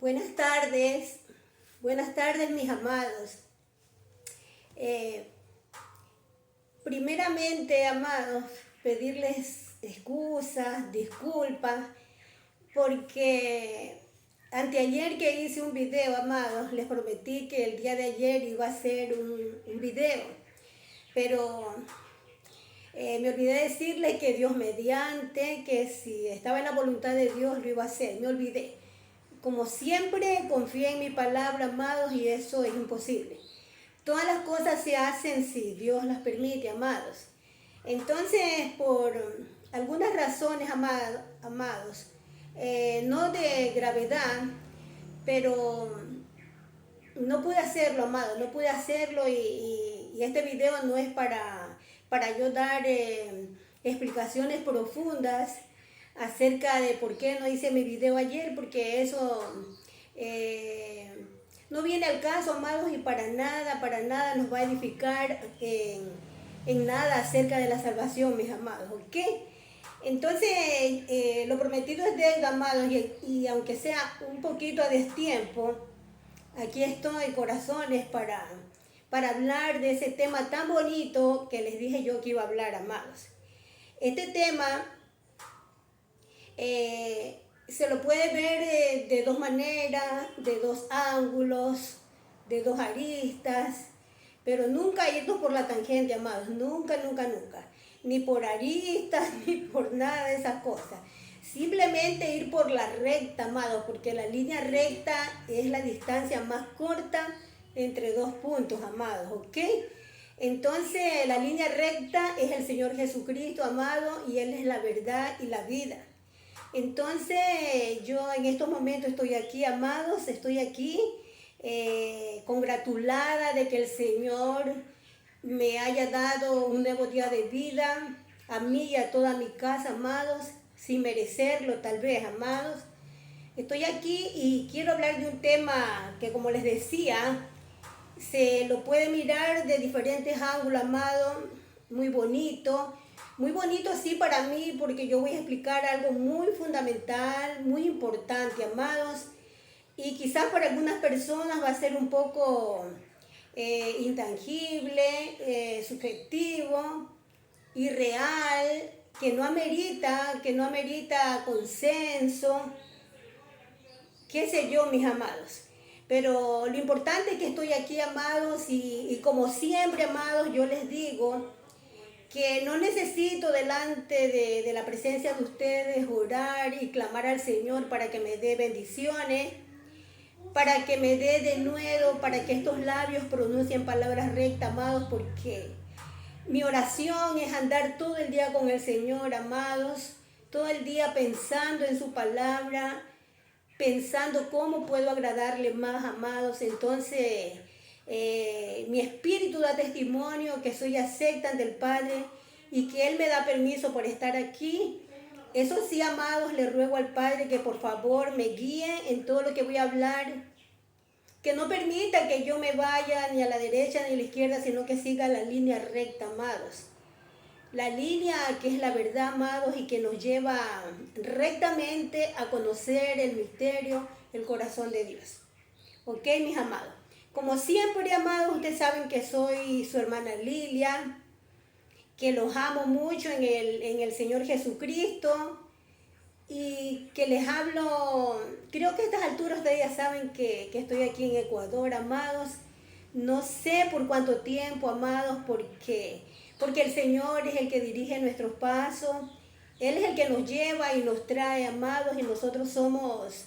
Buenas tardes mis amados. Eh, Primeramente, amados, pedirles excusas, disculpas, porque anteayer que hice un video, amados, les prometí que el día de ayer iba a hacer un video, pero me olvidé decirles que Dios mediante, que si estaba en la voluntad de Dios lo iba a hacer, me olvidé. Como siempre, confié en mi palabra, amados, y eso es imposible. Todas las cosas se hacen si Dios las permite, amados. Entonces, por algunas razones, amados, no de gravedad, pero no pude hacerlo, amado, no pude hacerlo y este video no es para yo dar explicaciones profundas acerca de por qué no hice mi video ayer, porque eso eh, no viene al caso, amados, y para nada nos va a edificar en nada acerca de la salvación, mis amados, ¿ok? Entonces, lo prometido es deuda, amados, y aunque sea un poquito a destiempo, aquí estoy, corazones, para hablar de ese tema tan bonito que les dije yo que iba a hablar, amados. Este tema se lo puede ver de dos maneras, de dos ángulos, de dos aristas, pero nunca irnos por la tangente, amados, nunca. Ni por aristas, ni por nada de esas cosas. Simplemente ir por la recta, amados, porque la línea recta es la distancia más corta entre dos puntos, amados, ¿ok? Entonces, la línea recta es el Señor Jesucristo, amado, y Él es la verdad y la vida. Entonces, yo en estos momentos estoy aquí, amados, estoy aquí congratulada de que el Señor me haya dado un nuevo día de vida, a mí y a toda mi casa, amados, sin merecerlo tal vez, amados. Estoy aquí y quiero hablar de un tema que, como les decía, se lo puede mirar de diferentes ángulos, amados, muy bonito sí para mí, porque yo voy a explicar algo muy fundamental, muy importante, amados, y quizás para algunas personas va a ser un poco intangible, subjetivo, irreal, que no amerita consenso, qué sé yo, mis amados. Pero lo importante es que estoy aquí, amados, y como siempre, amados, yo les digo que no necesito delante de la presencia de ustedes orar y clamar al Señor para que me dé bendiciones, para que me dé de nuevo, para que estos labios pronuncien palabras rectas, amados, porque mi oración es andar todo el día con el Señor, amados, todo el día pensando en su palabra, pensando cómo puedo agradarle más, amados. Entonces, mi espíritu da testimonio que soy acepta ante el Padre y que Él me da permiso por estar aquí. Eso sí, amados, le ruego al Padre que por favor me guíe en todo lo que voy a hablar, que no permita que yo me vaya ni a la derecha ni a la izquierda, sino que siga la línea recta, amados. La línea que es la verdad, amados, y que nos lleva rectamente a conocer el misterio, el corazón de Dios. ¿Ok, mis amados? Como siempre, amados, ustedes saben que soy su hermana Lilia, que los amo mucho en el Señor Jesucristo y que les hablo, creo que a estas alturas ustedes ya saben que estoy aquí en Ecuador, amados. No sé por cuánto tiempo, amados, porque el Señor es el que dirige nuestros pasos. Él es el que nos lleva y nos trae, amados, y nosotros somos,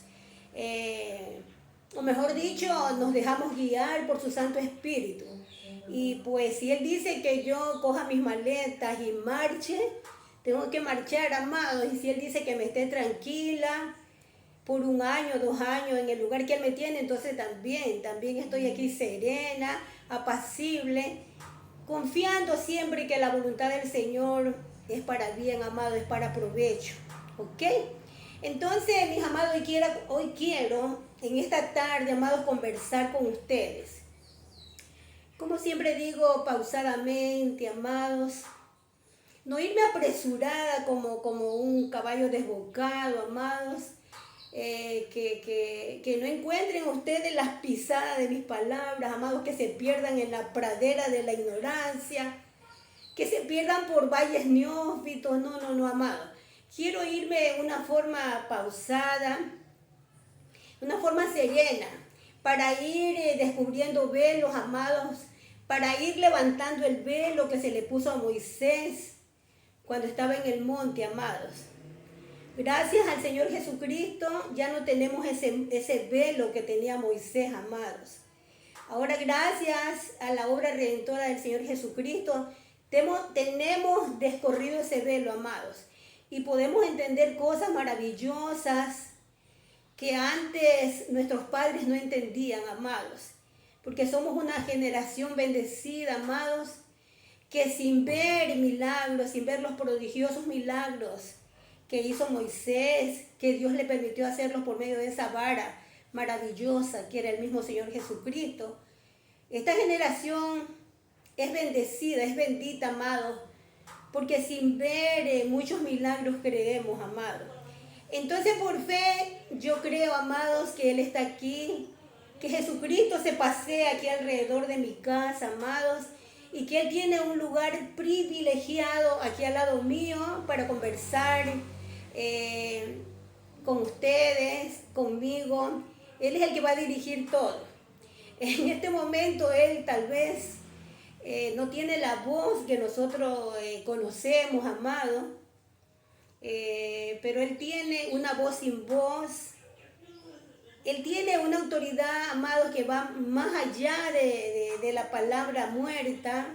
o mejor dicho, nos dejamos guiar por su Santo Espíritu. Y pues si Él dice que yo coja mis maletas y marche, tengo que marchar, amados. Y si Él dice que me esté tranquila por 1 año, 2 años en el lugar que Él me tiene, entonces también estoy aquí serena, apacible, confiando siempre que la voluntad del Señor es para bien, amado, es para provecho, ¿ok? Entonces, mis amados, hoy quiero en esta tarde, amados, conversar con ustedes. Como siempre digo, pausadamente, amados, no irme apresurada como un caballo desbocado, amados, que no encuentren ustedes las pisadas de mis palabras, amados, que se pierdan en la pradera de la ignorancia, que se pierdan por valles neófitos. No, amados. Quiero irme de una forma pausada, una forma serena, para ir descubriendo velos, amados, para ir levantando el velo que se le puso a Moisés cuando estaba en el monte, amados. Gracias al Señor Jesucristo ya no tenemos ese velo que tenía Moisés, amados. Ahora, gracias a la obra redentora del Señor Jesucristo, tenemos descorrido ese velo, amados. Y podemos entender cosas maravillosas que antes nuestros padres no entendían, amados. Porque somos una generación bendecida, amados, que sin ver milagros, sin ver los prodigiosos milagros que hizo Moisés, que Dios le permitió hacerlos por medio de esa vara maravillosa que era el mismo Señor Jesucristo. Esta generación es bendecida, es bendita, amados, porque sin ver muchos milagros creemos, amados. Entonces, por fe, yo creo, amados, que Él está aquí, que Jesucristo se pasea aquí alrededor de mi casa, amados, y que Él tiene un lugar privilegiado aquí al lado mío para conversar con ustedes, conmigo. Él es el que va a dirigir todo. En este momento Él tal vez no tiene la voz que nosotros conocemos, amado, pero Él tiene una voz sin voz. Él tiene una autoridad, amado, que va más allá de la palabra muerta,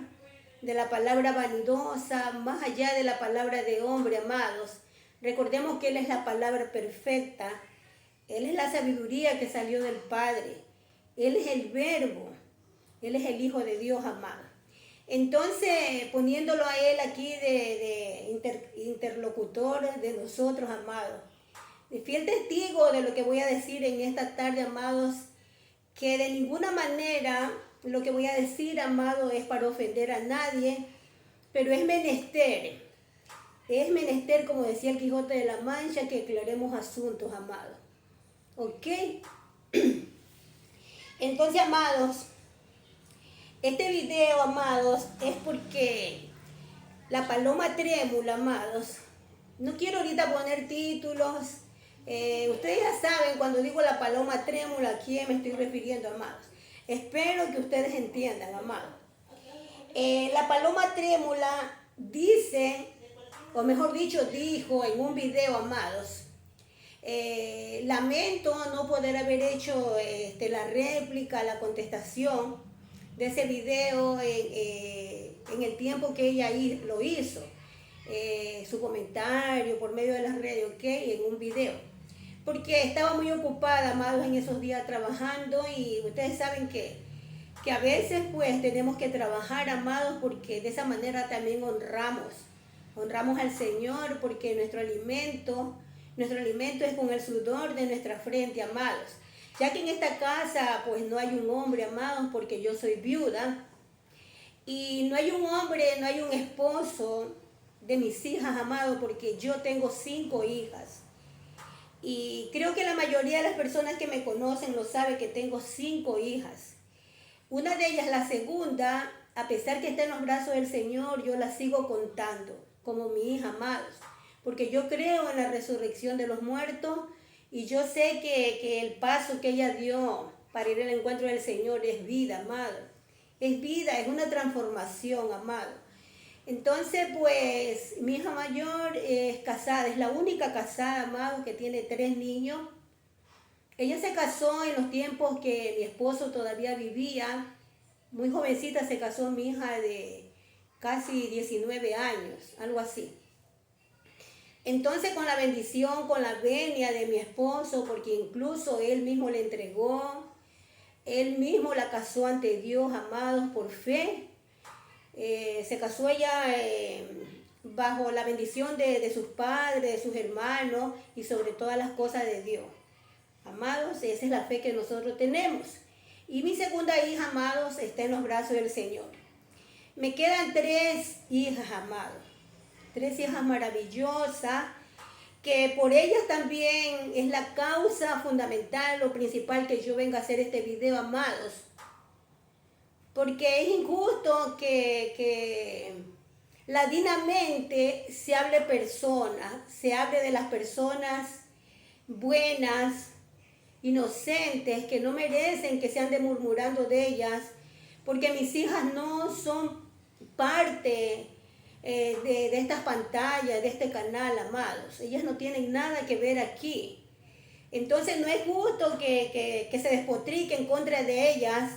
de la palabra vanidosa, más allá de la palabra de hombre, amados. Recordemos que Él es la palabra perfecta. Él es la sabiduría que salió del Padre. Él es el Verbo. Él es el Hijo de Dios, amado. Entonces, poniéndolo a Él aquí de interlocutor de nosotros, amados. Fiel testigo de lo que voy a decir en esta tarde, amados, que de ninguna manera lo que voy a decir, amado, es para ofender a nadie, pero es menester, como decía el Quijote de la Mancha, que aclaremos asuntos, amados. ¿Ok? Entonces, amados, este video, amados, es porque la paloma trémula, amados, no quiero ahorita poner títulos. Ustedes ya saben cuando digo la paloma trémula a quién me estoy refiriendo, amados. Espero que ustedes entiendan, amados. La paloma trémula dice, o mejor dicho, dijo en un video, amados, lamento no poder haber hecho la réplica, la contestación de ese video en el tiempo que ella lo hizo. Su comentario por medio de las redes, ok, en un video. Porque estaba muy ocupada, amados, en esos días trabajando, y ustedes saben que a veces pues tenemos que trabajar, amados, porque de esa manera también honramos al Señor, porque nuestro alimento es con el sudor de nuestra frente, amados. Ya que en esta casa pues no hay un hombre, amados, porque yo soy viuda, y no hay un hombre, no hay un esposo de mis hijas, amados, porque yo tengo 5 hijas. Y creo que la mayoría de las personas que me conocen lo sabe que tengo 5 hijas. Una de ellas, la segunda, a pesar que está en los brazos del Señor, yo la sigo contando como mi hija, amados. Porque yo creo en la resurrección de los muertos y yo sé que el paso que ella dio para ir al encuentro del Señor es vida, amado. Es vida, es una transformación, amado. Entonces, pues, mi hija mayor es casada, es la única casada, amado, que tiene 3 niños. Ella se casó en los tiempos que mi esposo todavía vivía. Muy jovencita se casó mi hija de casi 19 años, algo así. Entonces, con la bendición, con la venia de mi esposo, porque incluso él mismo le entregó, él mismo la casó ante Dios, amados, por fe. Se casó ella bajo la bendición de sus padres, de sus hermanos y sobre todas las cosas de Dios. Amados, esa es la fe que nosotros tenemos. Y mi segunda hija, amados, está en los brazos del Señor. Me quedan 3 hijas, amados. 3 hijas maravillosas. que por ellas también es la causa fundamental o principal que yo venga a hacer este video, amados. Porque es injusto que ladinamente se hable se hable de las personas buenas, inocentes, que no merecen que se ande murmurando de ellas, porque mis hijas no son parte de estas pantallas, de este canal, amados. Ellas no tienen nada que ver aquí. Entonces no es justo que se despotrique en contra de ellas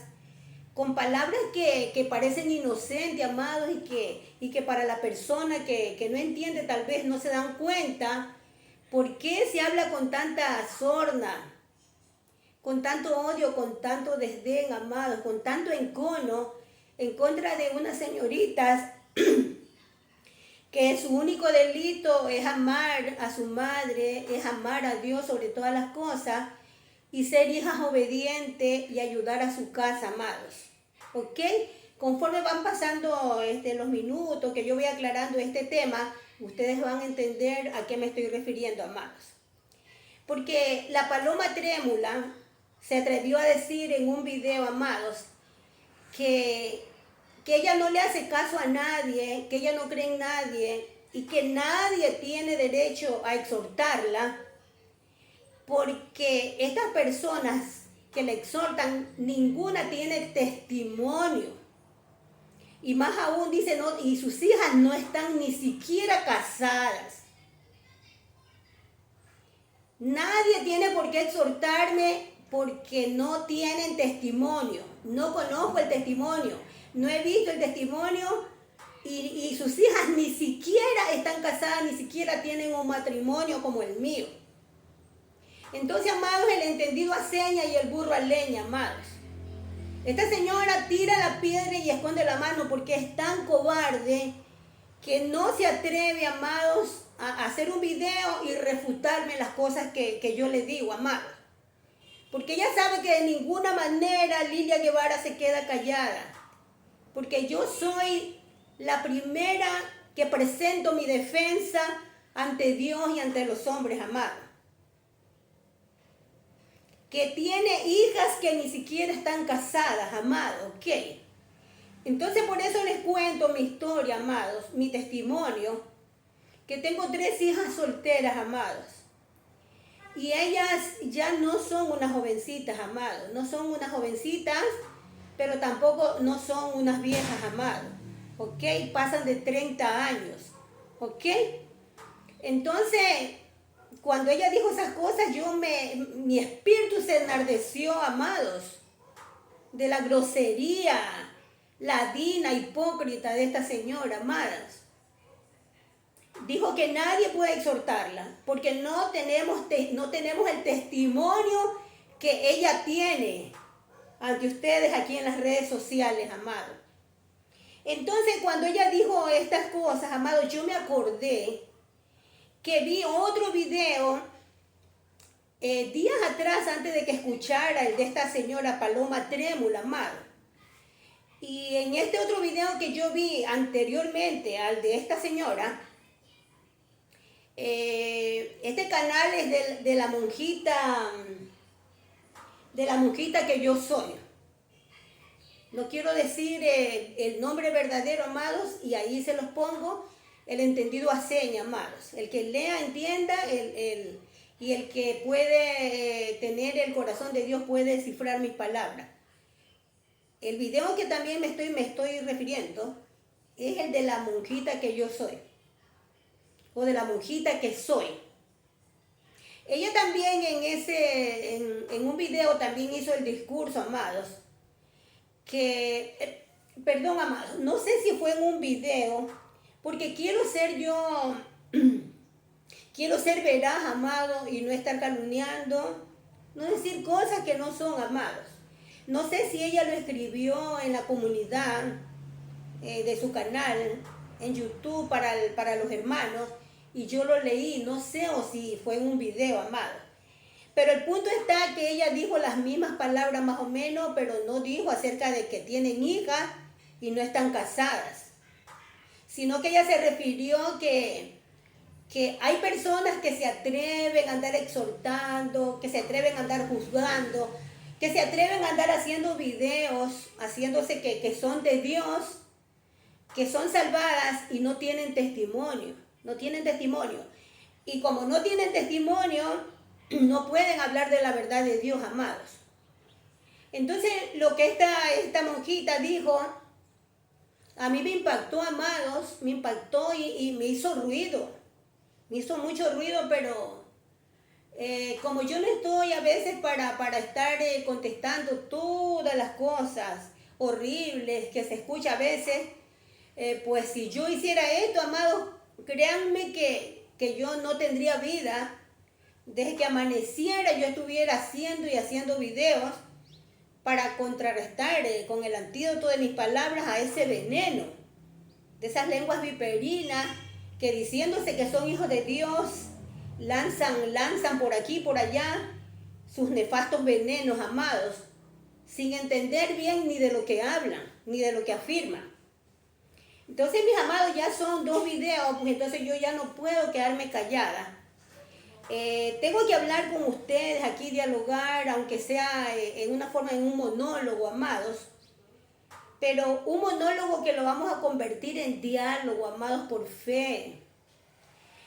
con palabras que parecen inocentes, amados, y que para la persona que no entiende tal vez no se dan cuenta por qué se habla con tanta sorna, con tanto odio, con tanto desdén, amados, con tanto encono en contra de unas señoritas que su único delito es amar a su madre, es amar a Dios sobre todas las cosas y ser hijas obedientes y ayudar a su casa, amados. ¿Ok? Conforme van pasando los minutos que yo voy aclarando este tema, ustedes van a entender a qué me estoy refiriendo, amados. Porque la paloma trémula se atrevió a decir en un video, amados, que ella no le hace caso a nadie, que ella no cree en nadie y que nadie tiene derecho a exhortarla, porque estas personas que la exhortan, ninguna tiene testimonio. Y más aún dice, no, y sus hijas no están ni siquiera casadas. Nadie tiene por qué exhortarme porque no tienen testimonio. No conozco el testimonio. No he visto el testimonio y sus hijas ni siquiera están casadas, ni siquiera tienen un matrimonio como el mío. Entonces, amados, el entendido a seña y el burro a leña, amados. Esta señora tira la piedra y esconde la mano porque es tan cobarde que no se atreve, amados, a hacer un video y refutarme las cosas que yo le digo, amados. Porque ella sabe que de ninguna manera Lilia Guevara se queda callada. Porque yo soy la primera que presento mi defensa ante Dios y ante los hombres, amados. Que tiene hijas que ni siquiera están casadas, amados, ¿ok? Entonces por eso les cuento mi historia, amados, mi testimonio, que tengo 3 hijas solteras, amados. Y ellas ya no son unas jovencitas, amados, no son unas jovencitas, pero tampoco no son unas viejas, amados, ¿ok? Pasan de 30 años, ¿ok? Entonces, cuando ella dijo esas cosas, mi espíritu se enardeció, amados, de la grosería ladina, hipócrita de esta señora, amadas. Dijo que nadie puede exhortarla, porque no tenemos el testimonio que ella tiene ante ustedes aquí en las redes sociales, amados. Entonces, cuando ella dijo estas cosas, amados, yo me acordé que vi otro video días atrás, antes de que escuchara el de esta señora Paloma Trémula, amado. Y en este otro video que yo vi anteriormente al de esta señora, este canal es de la monjita que yo soy. No quiero decir el nombre verdadero, amados, y ahí se los pongo. El entendido a señas, amados. El que lea, entienda, y el que puede tener el corazón de Dios puede descifrar mis palabras. El video que también me estoy refiriendo es el de la monjita que yo soy, o de la monjita que soy. Ella también en un video también hizo el discurso, amados, perdón, amados, no sé si fue en un video, porque quiero ser veraz, amado, y no estar calumniando, no decir cosas que no son, amados. No sé si ella lo escribió en la comunidad de su canal, en YouTube, para los hermanos, y yo lo leí, no sé o si fue en un video, amado. Pero el punto está que ella dijo las mismas palabras más o menos, pero no dijo acerca de que tienen hijas y no están casadas, sino que ella se refirió que que hay personas que se atreven a andar exhortando, que se atreven a andar juzgando, que se atreven a andar haciendo videos, haciéndose que son de Dios, que son salvadas y no tienen testimonio, no tienen testimonio. Y como no tienen testimonio, no pueden hablar de la verdad de Dios, amados. Entonces, lo que esta monjita dijo, a mí me impactó, amados, me impactó y me hizo ruido. Me hizo mucho ruido, pero como yo no estoy a veces para estar contestando todas las cosas horribles que se escucha a veces, pues si yo hiciera esto, amados, créanme que yo no tendría vida. Desde que amaneciera yo estuviera haciendo videos para contrarrestar con el antídoto de mis palabras a ese veneno, de esas lenguas viperinas que diciéndose que son hijos de Dios, lanzan por aquí y por allá sus nefastos venenos, amados, sin entender bien ni de lo que hablan, ni de lo que afirman. Entonces, mis amados, ya son 2 videos, pues entonces yo ya no puedo quedarme callada. Tengo que hablar con ustedes aquí, dialogar, aunque sea en una forma, en un monólogo, amados. Pero un monólogo que lo vamos a convertir en diálogo, amados, por fe.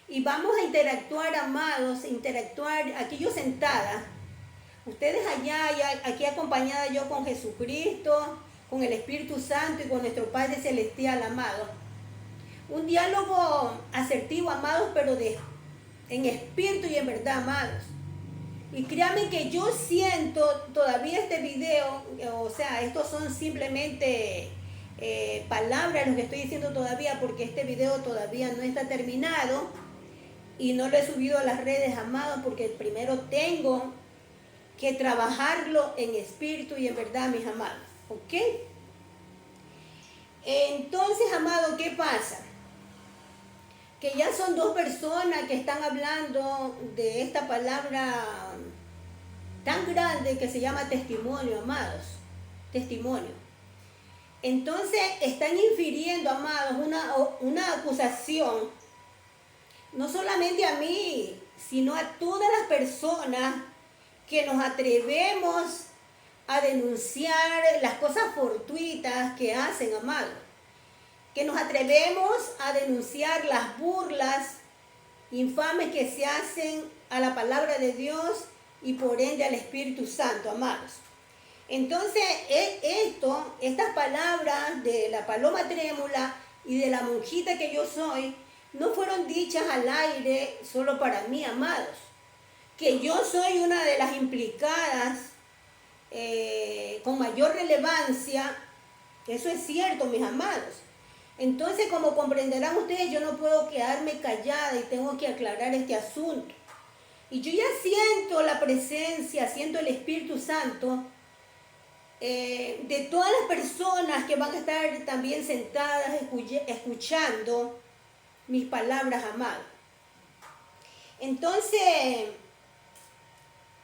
Y vamos a interactuar, amados, interactuar, aquí yo sentada, ustedes allá, y aquí acompañada yo con Jesucristo, con el Espíritu Santo y con nuestro Padre Celestial, amado. Un diálogo asertivo, amados, pero en espíritu y en verdad, amados. Y créanme que yo siento todavía este video, o sea, estos son simplemente palabras lo que estoy diciendo todavía, porque este video todavía no está terminado y no lo he subido a las redes, amados, porque primero tengo que trabajarlo en espíritu y en verdad, mis amados. ¿Ok? Entonces, amado, ¿qué pasa? Que ya son 2 personas que están hablando de esta palabra tan grande que se llama testimonio, amados. Testimonio. Entonces, están infiriendo, amados, una acusación, no solamente a mí, sino a todas las personas que nos atrevemos a denunciar las cosas fortuitas que hacen, amados. Que nos atrevemos a denunciar las burlas infames que se hacen a la palabra de Dios y por ende al Espíritu Santo, amados. Entonces, estas palabras de la paloma trémula y de la monjita que yo soy, no fueron dichas al aire solo para mí, amados. Que yo soy una de las implicadas con mayor relevancia, eso es cierto, mis amados. Entonces, como comprenderán ustedes, yo no puedo quedarme callada y tengo que aclarar este asunto. Y yo ya siento la presencia, siento el Espíritu Santo de todas las personas que van a estar también sentadas escuchando mis palabras, amadas. Entonces,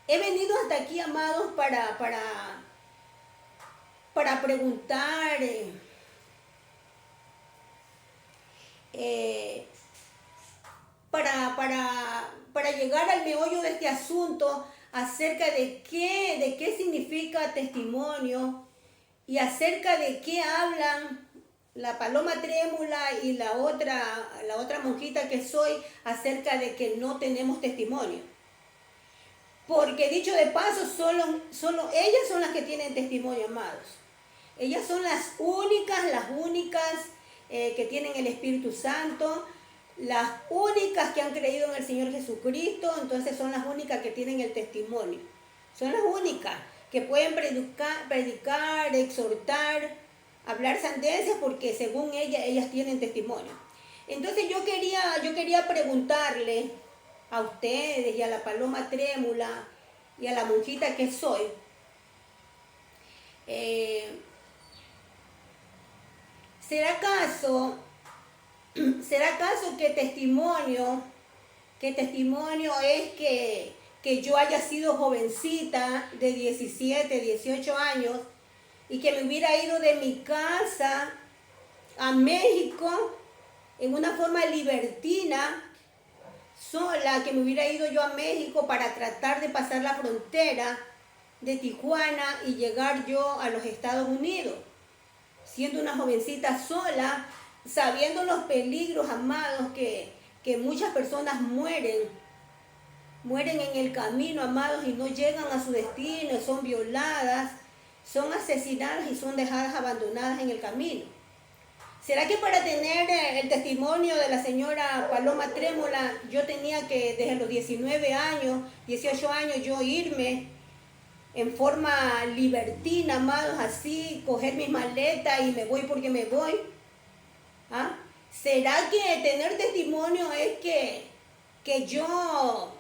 he venido hasta aquí, amados, para preguntar, para llegar al meollo de este asunto acerca de qué significa testimonio y acerca de qué hablan la paloma trémula y la otra monjita que soy acerca de que no tenemos testimonio. Porque dicho de paso, solo ellas son las que tienen testimonio, amados. Ellas son las únicas que tienen el Espíritu Santo, las únicas que han creído en el Señor Jesucristo, entonces son las únicas que tienen el testimonio. Son las únicas que pueden predicar, exhortar, hablar sandeces, porque según ellas tienen testimonio. Entonces yo quería preguntarle a ustedes y a la paloma trémula y a la monjita que soy, ¿será acaso que testimonio es que yo haya sido jovencita de 17, 18 años y que me hubiera ido de mi casa a México en una forma libertina sola, que me hubiera ido yo a México para tratar de pasar la frontera de Tijuana y llegar yo a los Estados Unidos, siendo una jovencita sola, sabiendo los peligros, amados, que muchas personas mueren en el camino, amados, y no llegan a su destino, son violadas, son asesinadas y son dejadas abandonadas en el camino. ¿Será que para tener el testimonio de la señora Paloma Trémola, yo tenía que desde los 19 años, 18 años, yo irme en forma libertina, amados, así, coger mis maletas y me voy porque me voy? ¿Ah? ¿Será que tener testimonio es que yo,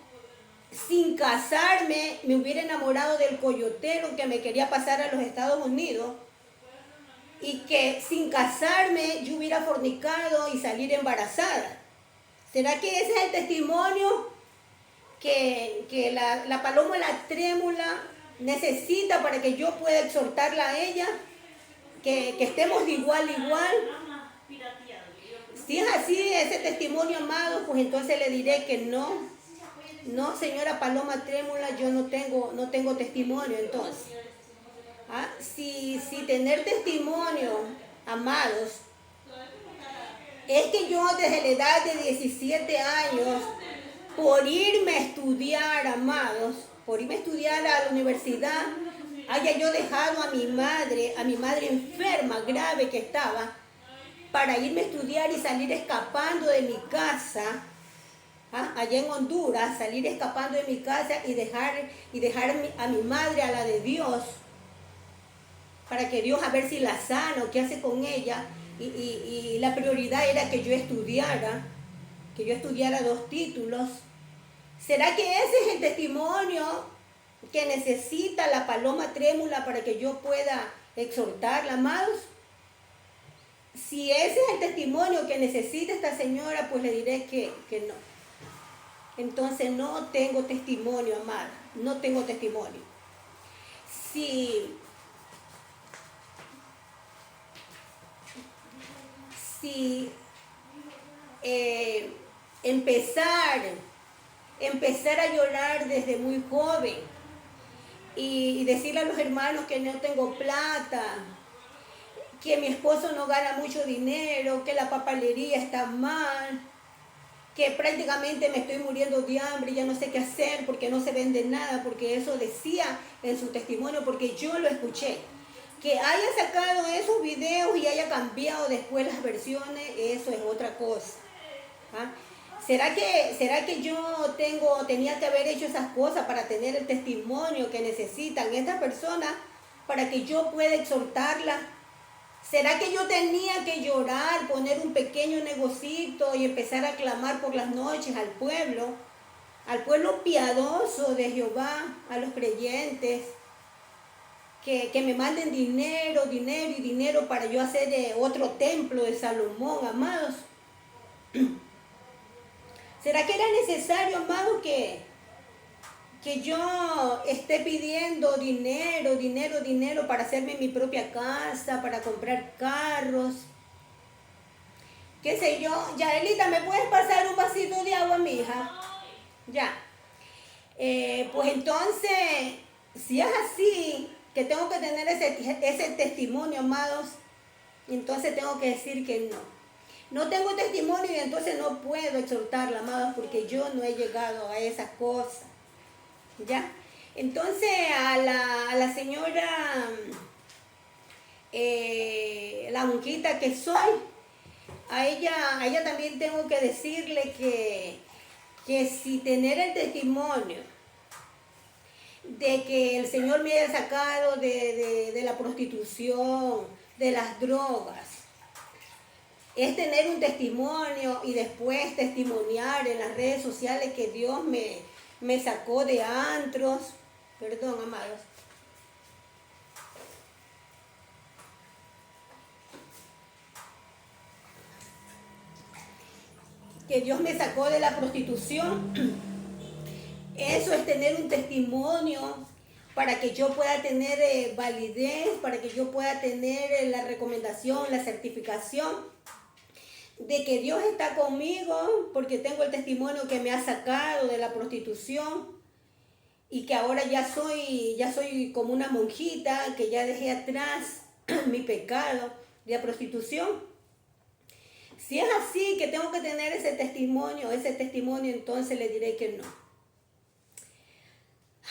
sin casarme, me hubiera enamorado del coyotero que me quería pasar a los Estados Unidos? Y que sin casarme yo hubiera fornicado y salir embarazada. ¿Será que ese es el testimonio que la Paloma la Trémola necesita para que yo pueda exhortarla a ella? Que estemos de igual a igual. Si es así, ese testimonio, amado, pues entonces le diré que no. No, señora Paloma Trémola, yo no tengo testimonio entonces. ¿Ah? Si tener testimonio, amados, es que yo desde la edad de 17 años, por irme a estudiar, amados, por irme a estudiar a la universidad, haya yo dejado a mi madre enferma, grave que estaba, para irme a estudiar y salir escapando de mi casa, allá en Honduras, salir escapando de mi casa y dejar a mi madre a la de Dios, para que Dios a ver si la sana o qué hace con ella, y la prioridad era que yo estudiara 2 títulos. ¿Será que ese es el testimonio que necesita la Paloma Trémola para que yo pueda exhortarla, amados? Si ese es el testimonio que necesita esta señora, pues le diré que no. Entonces no tengo testimonio, amada, no tengo testimonio. Si empezar a llorar desde muy joven y decirle a los hermanos que no tengo plata, que mi esposo no gana mucho dinero, que la papelería está mal, que prácticamente me estoy muriendo de hambre, ya no sé qué hacer porque no se vende nada, porque eso decía en su testimonio, porque yo lo escuché. Que haya sacado esos videos y haya cambiado después las versiones, eso es otra cosa. ¿Ah? ¿Será que yo tenía que haber hecho esas cosas para tener el testimonio que necesitan estas personas para que yo pueda exhortarla? ¿Será que yo tenía que llorar, poner un pequeño negocito y empezar a clamar por las noches al pueblo piadoso de Jehová, a los creyentes? Que me manden dinero para yo hacer otro templo de Salomón, amados. ¿Será que era necesario, amados, que yo esté pidiendo dinero para hacerme mi propia casa, para comprar carros? ¿Qué sé yo? Yaelita, ¿me puedes pasar un vasito de agua, mija? Ya. Pues entonces, si es así, que tengo que tener ese testimonio, amados, entonces tengo que decir que no. No tengo testimonio y entonces no puedo exhortarla, amados, porque yo no he llegado a esas cosas. ¿Ya? Entonces a la señora, la monjita que soy, a ella también tengo que decirle que si tener el testimonio de que el Señor me haya sacado de la prostitución, de las drogas, es tener un testimonio y después testimoniar en las redes sociales que Dios me sacó de antros. Perdón, amados. Que Dios me sacó de la prostitución. Eso es tener un testimonio para que yo pueda tener validez, para que yo pueda tener la recomendación, la certificación de que Dios está conmigo, porque tengo el testimonio que me ha sacado de la prostitución y que ahora ya soy como una monjita, que ya dejé atrás mi pecado de la prostitución. Si es así, que tengo que tener ese testimonio, entonces le diré que no.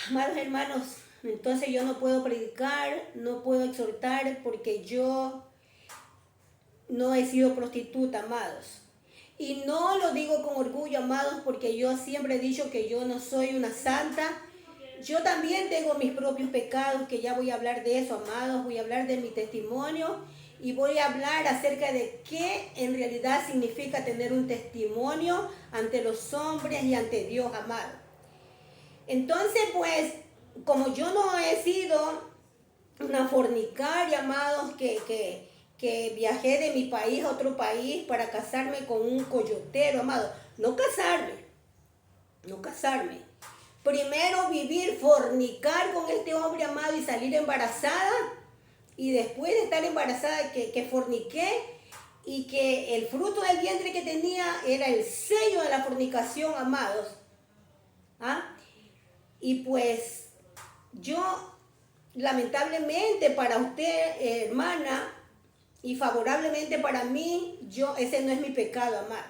Amados hermanos, entonces yo no puedo predicar, no puedo exhortar, porque yo no he sido prostituta, amados. Y no lo digo con orgullo, amados, porque yo siempre he dicho que yo no soy una santa. Yo también tengo mis propios pecados, que ya voy a hablar de eso, amados. Voy a hablar de mi testimonio y voy a hablar acerca de qué en realidad significa tener un testimonio ante los hombres y ante Dios, amado. Entonces, pues, como yo no he sido una fornicaria, amados, que viajé de mi país a otro país para casarme con un coyotero, amado. No casarme. Primero vivir, fornicar con este hombre, amado, y salir embarazada. Y después de estar embarazada, que forniqué, y que el fruto del vientre que tenía era el sello de la fornicación, amados. ¿Ah? Y pues yo, lamentablemente para usted, hermana, y favorablemente para mí, ese no es mi pecado, amado.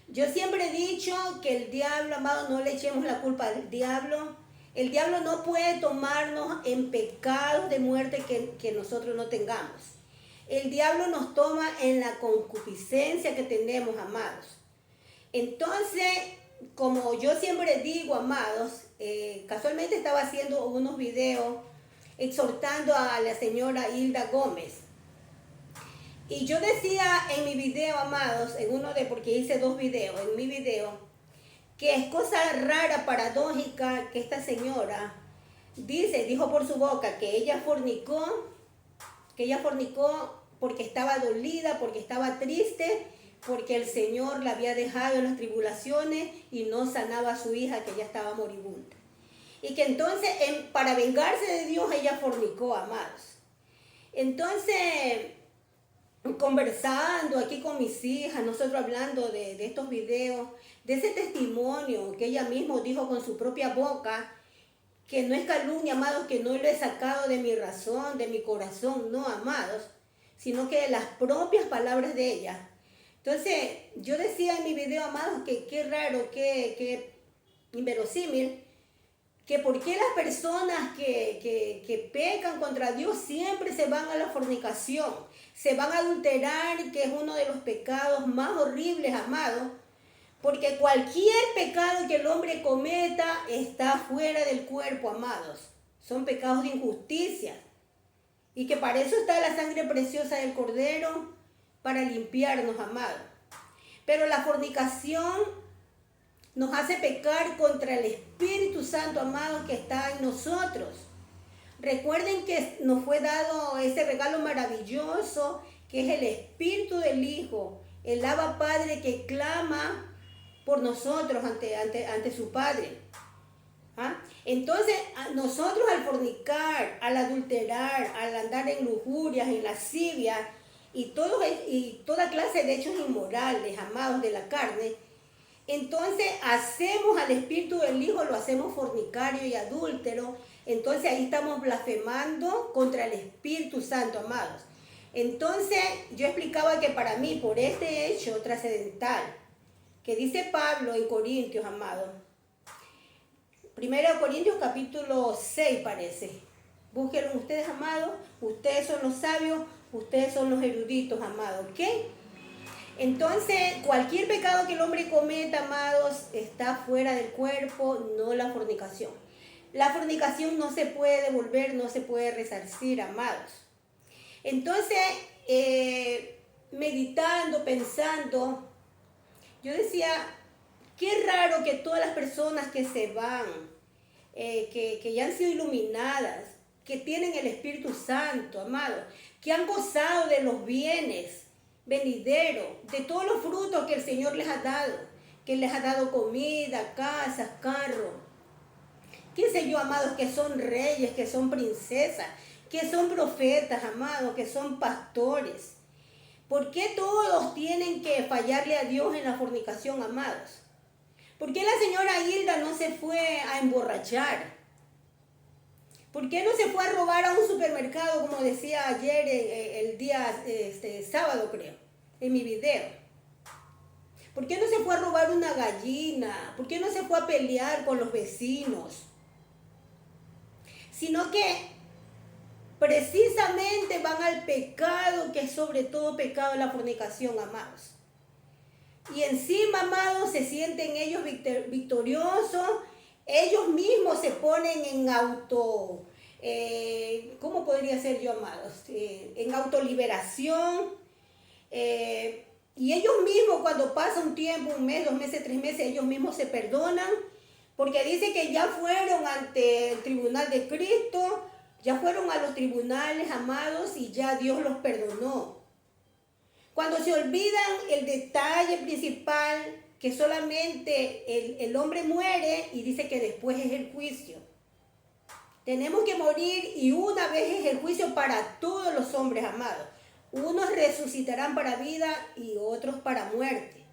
Yo siempre he dicho que el diablo, amado, no le echemos la culpa al diablo. El diablo no puede tomarnos en pecados de muerte que nosotros no tengamos. El diablo nos toma en la concupiscencia que tenemos, amados. Entonces, como yo siempre digo, amados, casualmente estaba haciendo unos videos exhortando a la señora Hilda Gómez. Y yo decía en mi video, amados, porque hice 2 videos, en mi video, que es cosa rara, paradójica, que esta señora dijo por su boca que ella fornicó porque estaba dolida, porque estaba triste, porque el Señor la había dejado en las tribulaciones y no sanaba a su hija, que ya estaba moribunda. Y que entonces, para vengarse de Dios, ella fornicó, amados. Entonces, conversando aquí con mis hijas, nosotros hablando de estos videos, de ese testimonio que ella misma dijo con su propia boca, que no es calumnia, amados, que no lo he sacado de mi razón, de mi corazón, no, amados, sino que de las propias palabras de ella. Entonces, yo decía en mi video, amados, que qué raro, que inverosímil, que por qué las personas que pecan contra Dios siempre se van a la fornicación, se van a adulterar, que es uno de los pecados más horribles, amados, porque cualquier pecado que el hombre cometa está fuera del cuerpo, amados. Son pecados de injusticia. Y que para eso está la sangre preciosa del Cordero, para limpiarnos, amados. Pero la fornicación nos hace pecar contra el Espíritu Santo, amado, que está en nosotros. Recuerden que nos fue dado ese regalo maravilloso, que es el Espíritu del Hijo, el Abba Padre que clama por nosotros ante su Padre. ¿Ah? Entonces, nosotros al fornicar, al adulterar, al andar en lujurias, en lascivia y toda clase de hechos inmorales, amados, de la carne, entonces hacemos al Espíritu del Hijo, lo hacemos fornicario y adúltero. Entonces ahí estamos blasfemando contra el Espíritu Santo, amados. Entonces yo explicaba que para mí, por este hecho trascendental que dice Pablo en Corintios, amados, 1 Corintios capítulo 6 parece. Búsquenlo ustedes, amados. Ustedes son los sabios, ustedes son los eruditos, amados, ¿ok? Entonces, cualquier pecado que el hombre cometa, amados, está fuera del cuerpo, no la fornicación. La fornicación no se puede devolver, no se puede resarcir, amados. Entonces, meditando, pensando, yo decía, qué raro que todas las personas que se van, que ya han sido iluminadas, que tienen el Espíritu Santo, amados, que han gozado de los bienes venideros, de todos los frutos que el Señor les ha dado, que les ha dado comida, casas, carros, qué sé yo, amados, que son reyes, que son princesas, que son profetas, amados, que son pastores. ¿Por qué todos tienen que fallarle a Dios en la fornicación, amados? ¿Por qué la señora Hilda no se fue a emborrachar? ¿Por qué no se fue a robar a un supermercado, como decía ayer, el día sábado, creo, en mi video? ¿Por qué no se fue a robar una gallina? ¿Por qué no se fue a pelear con los vecinos? Sino que precisamente van al pecado, que es sobre todo pecado la fornicación, amados. Y encima, amados, se sienten ellos victoriosos. Ellos mismos se ponen en ¿cómo podría ser yo, amados? En autoliberación. Y ellos mismos, cuando pasa un tiempo, 1 mes, 2 meses, 3 meses, ellos mismos se perdonan. Porque dice que ya fueron ante el tribunal de Cristo, ya fueron a los tribunales, amados, y ya Dios los perdonó. Cuando se olvidan el detalle principal, que solamente el hombre muere y dice que después es el juicio. Tenemos que morir y una vez es el juicio para todos los hombres, amados. Unos resucitarán para vida y otros para muerte.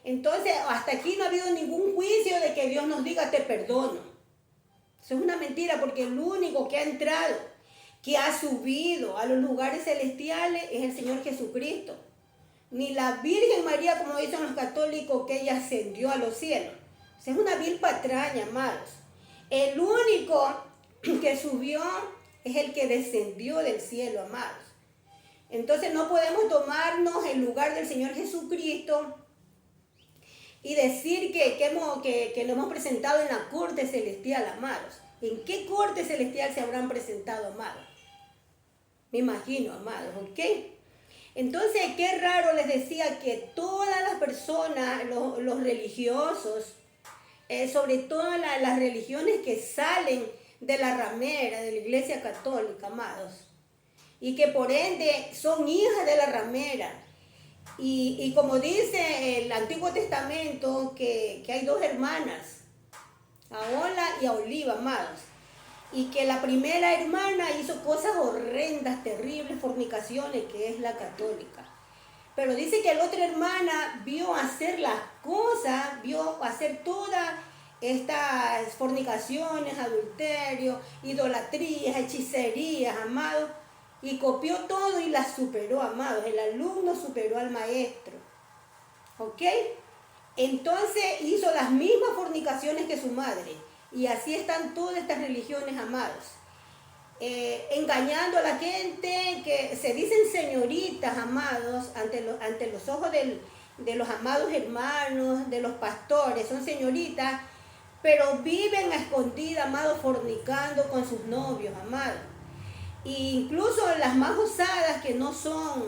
Entonces, hasta aquí no ha habido ningún juicio de que Dios nos diga te perdono. Eso es una mentira, porque el único que ha entrado, que ha subido a los lugares celestiales es el Señor Jesucristo. Ni la Virgen María, como dicen los católicos, que ella ascendió a los cielos. Esa es una vil patraña, amados. El único que subió es el que descendió del cielo, amados. Entonces no podemos tomarnos el lugar del Señor Jesucristo y decir que lo hemos presentado en la corte celestial, amados. ¿En qué corte celestial se habrán presentado, amados? Me imagino, amados, ¿ok? Entonces, qué raro, les decía, que todas las personas, los religiosos, sobre todo las religiones que salen de la ramera, de la Iglesia Católica, amados, y que por ende son hijas de la ramera, y como dice el Antiguo Testamento, que hay 2 hermanas, Ahola y Aholiba, amados, y que la primera hermana hizo cosas horrendas, terribles, fornicaciones, que es la católica. Pero dice que la otra hermana vio hacer las cosas, vio hacer todas estas fornicaciones, adulterio, idolatrías, hechicerías, amados, y copió todo y las superó, amados. El alumno superó al maestro. ¿Ok? Entonces hizo las mismas fornicaciones que su madre. Y así están todas estas religiones, amados. Engañando a la gente, que se dicen señoritas, amados, ante los ojos de los amados hermanos, de los pastores, son señoritas, pero viven a escondidas, amados, fornicando con sus novios, amados. E incluso las más osadas, que no son,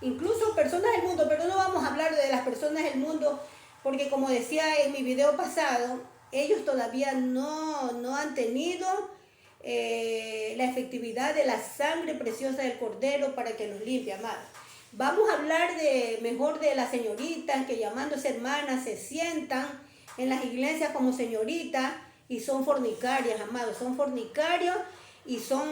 incluso personas del mundo, pero no vamos a hablar de las personas del mundo, porque como decía en mi video pasado, ellos todavía no han tenido la efectividad de la sangre preciosa del Cordero para que los limpie, amados. Vamos a hablar mejor de las señoritas que, llamándose hermanas, se sientan en las iglesias como señoritas y son fornicarias, amados. Son fornicarios y son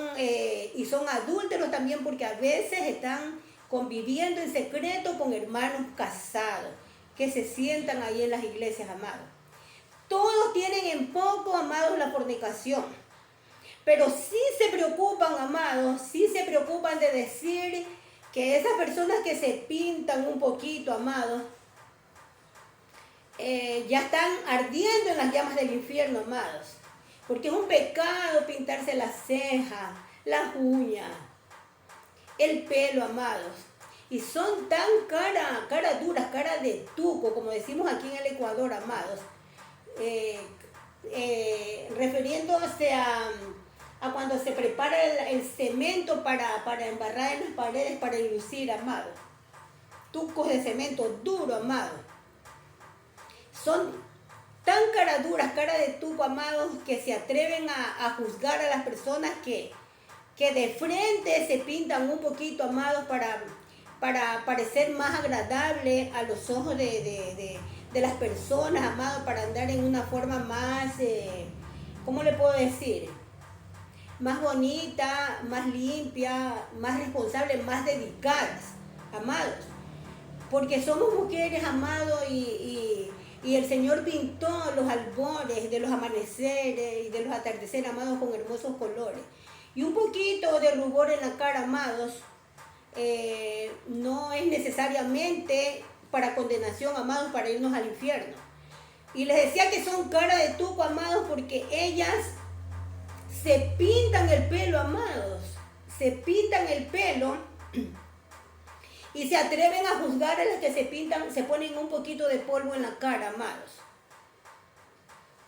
adúlteros también, porque a veces están conviviendo en secreto con hermanos casados que se sientan ahí en las iglesias, amados. Todos tienen en poco, amados, la fornicación. Pero sí se preocupan, amados, sí se preocupan de decir que esas personas que se pintan un poquito, amados, ya están ardiendo en las llamas del infierno, amados. Porque es un pecado pintarse las cejas, las uñas, el pelo, amados. Y son tan cara duras, cara de tuco, como decimos aquí en el Ecuador, amados. Refiriéndose a cuando se prepara el cemento para embarrar en las paredes, para enlucir, amado. Tucos de cemento duro, amado. Son tan caraduras, cara de tuco, amados, que se atreven a juzgar a las personas que de frente se pintan un poquito, amados, para parecer más agradable a los ojos de las personas, amados, para andar en una forma más, ¿cómo le puedo decir? más bonita, más limpia, más responsable, más dedicadas, amados. Porque somos mujeres, amados, y el Señor pintó los albores de los amaneceres y de los atardeceres, amados, con hermosos colores. Y un poquito de rubor en la cara, amados, no es necesariamente para condenación, amados, para irnos al infierno. Y les decía que son cara de tuco, amados, porque ellas se pintan el pelo, amados. Se pintan el pelo y se atreven a juzgar a las que se pintan, se ponen un poquito de polvo en la cara, amados.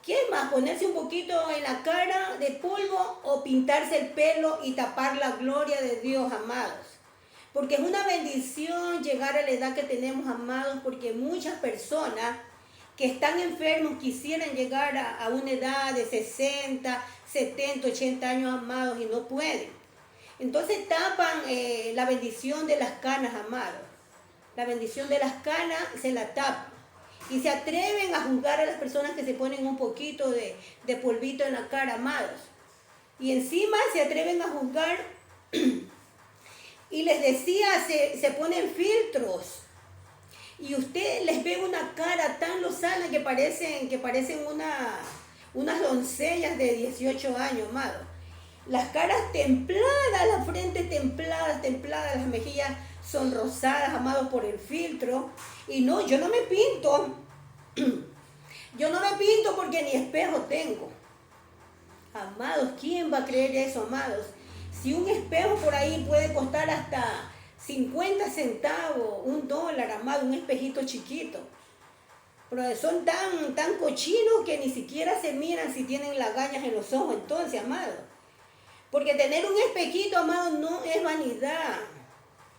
¿Qué más? Ponerse un poquito en la cara de polvo o pintarse el pelo y tapar la gloria de Dios, amados. Porque es una bendición llegar a la edad que tenemos, amados, porque muchas personas que están enfermos quisieran llegar a una edad de 60, 70, 80 años, amados, y no pueden. Entonces tapan la bendición de las canas, amados. La bendición de las canas se la tapan. Y se atreven a juzgar a las personas que se ponen un poquito de polvito en la cara, amados. Y encima se atreven a juzgar. Y les decía, se ponen filtros. Y usted les ve una cara tan lozana que parecen unas doncellas de 18 años, amado. Las caras templadas, la frente templada, las mejillas sonrosadas, amados, por el filtro. Y no, yo no me pinto. Yo no me pinto porque ni espejo tengo. Amados, ¿quién va a creer eso, amados? Si un espejo por ahí puede costar hasta 50 centavos, $1, amado, un espejito chiquito. Pero son tan cochinos que ni siquiera se miran si tienen lagañas en los ojos, entonces, amado. Porque tener un espejito, amado, no es vanidad.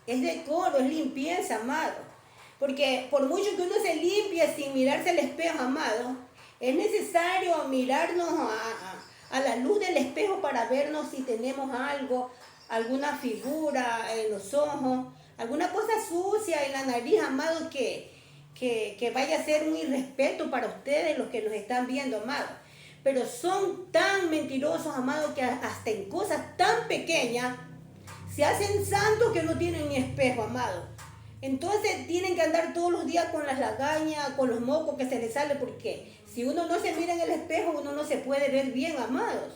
Es decoro, es limpieza, amado. Porque por mucho que uno se limpie sin mirarse al espejo, amado, es necesario mirarnos a la luz del espejo para vernos si tenemos algo, alguna figura en los ojos, alguna cosa sucia en la nariz, amado, que vaya a ser un irrespeto para ustedes, los que nos están viendo, amado. Pero son tan mentirosos, amados, que hasta en cosas tan pequeñas se hacen santos que no tienen ni espejo, amado. Entonces tienen que andar todos los días con las lagañas, con los mocos que se les sale, porque si uno no se mira en el espejo, uno no se puede ver bien, amados.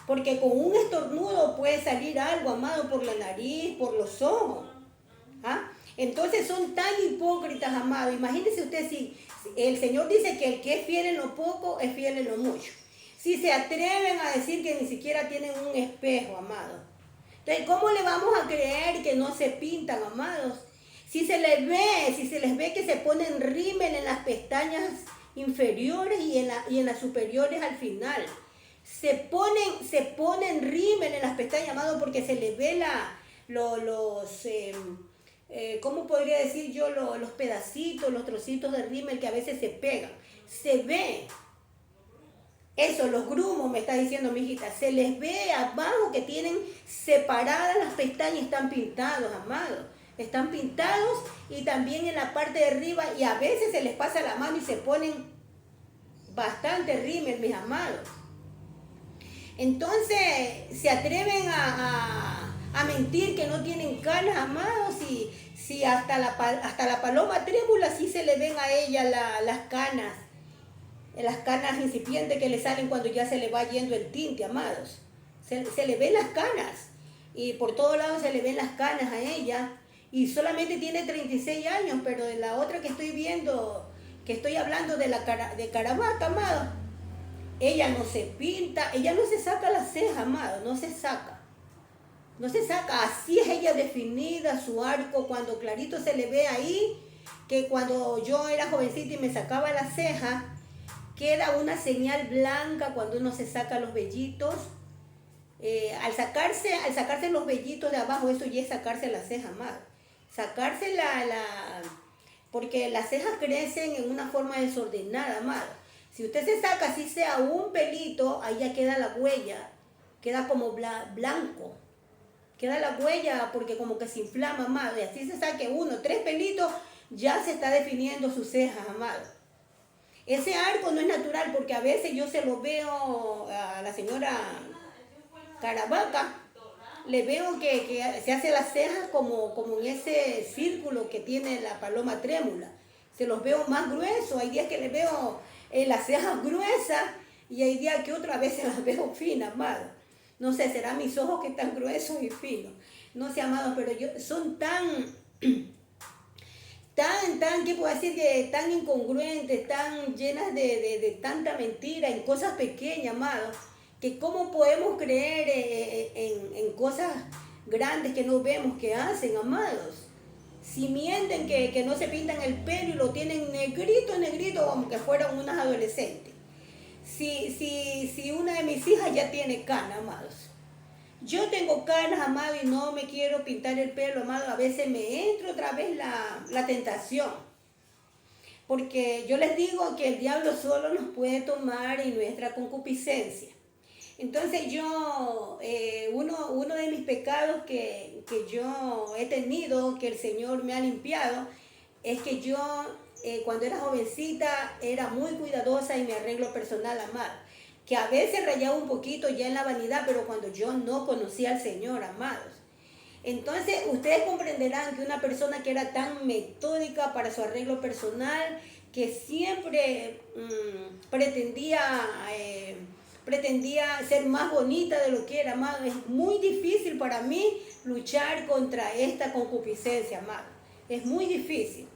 Porque con un estornudo puede salir algo, amado, por la nariz, por los ojos. ¿Ah? Entonces son tan hipócritas, amados. Imagínense usted si el Señor dice que el que es fiel en lo poco es fiel en lo mucho. Si se atreven a decir que ni siquiera tienen un espejo, amados. Entonces, ¿cómo le vamos a creer que no se pintan, amados? Si se les ve que se ponen rímel en las pestañas inferiores y en las superiores al final. Se ponen rímel en las pestañas, amados, porque se les ve ¿cómo podría decir yo? Los pedacitos, los trocitos de rímel que a veces se pegan. Se ve. Eso, los grumos, me está diciendo mi hijita. Se les ve abajo que tienen separadas las pestañas, están pintados, amados. Están pintados y también en la parte de arriba, y a veces se les pasa la mano y se ponen bastante rímel, mis amados. Entonces se atreven a mentir que no tienen canas, amados, si hasta la paloma trémula sí se le ven a ella las canas incipientes que le salen cuando ya se le va yendo el tinte, amados. Se le ven las canas y por todos lados se le ven las canas a ella. Y solamente tiene 36 años, pero de la otra que estoy viendo, que estoy hablando de Caravaca, amado, ella no se pinta, ella no se saca la ceja, amado, no se saca. No se saca, así es ella definida, su arco, cuando clarito se le ve ahí, que cuando yo era jovencita y me sacaba la ceja, queda una señal blanca cuando uno se saca los vellitos. Al sacarse los vellitos de abajo, eso ya es sacarse la ceja, amado. Sacarse porque las cejas crecen en una forma desordenada, amado. Si usted se saca, así sea un pelito, ahí ya queda la huella, queda como blanco. Queda la huella porque como que se inflama, amado. Y así se saque 1, 3 pelitos, ya se está definiendo sus cejas, amado. Ese arco no es natural porque a veces yo se lo veo a la señora Caravaca, le veo que se hace las cejas como en ese círculo que tiene la paloma trémula. Se los veo más gruesos. Hay días que le veo las cejas gruesas y hay días que otras veces las veo finas, amado. No sé, serán mis ojos que están gruesos y finos. No sé, amados, pero son tan, ¿qué puedo decir? Que tan incongruentes, tan llenas de tanta mentira en cosas pequeñas, amados, que cómo podemos creer en cosas grandes que no vemos que hacen, amados. Si mienten que no se pintan el pelo y lo tienen negrito, negrito, como que fueran unas adolescentes. Si una de mis hijas ya tiene canas, amados. Yo tengo canas, amado, y no me quiero pintar el pelo, amado. A veces me entra otra vez la tentación. Porque yo les digo que el diablo solo nos puede tomar en nuestra concupiscencia. Entonces uno de mis pecados que yo he tenido, que el Señor me ha limpiado, es que yo cuando era jovencita era muy cuidadosa en mi arreglo personal, amado. Que a veces rayaba un poquito ya en la vanidad, pero cuando yo no conocía al Señor, amados. Entonces ustedes comprenderán que una persona que era tan metódica para su arreglo personal, que siempre pretendía ser más bonita de lo que era, amado. Es muy difícil para mí luchar contra esta concupiscencia, amado. Es muy difícil,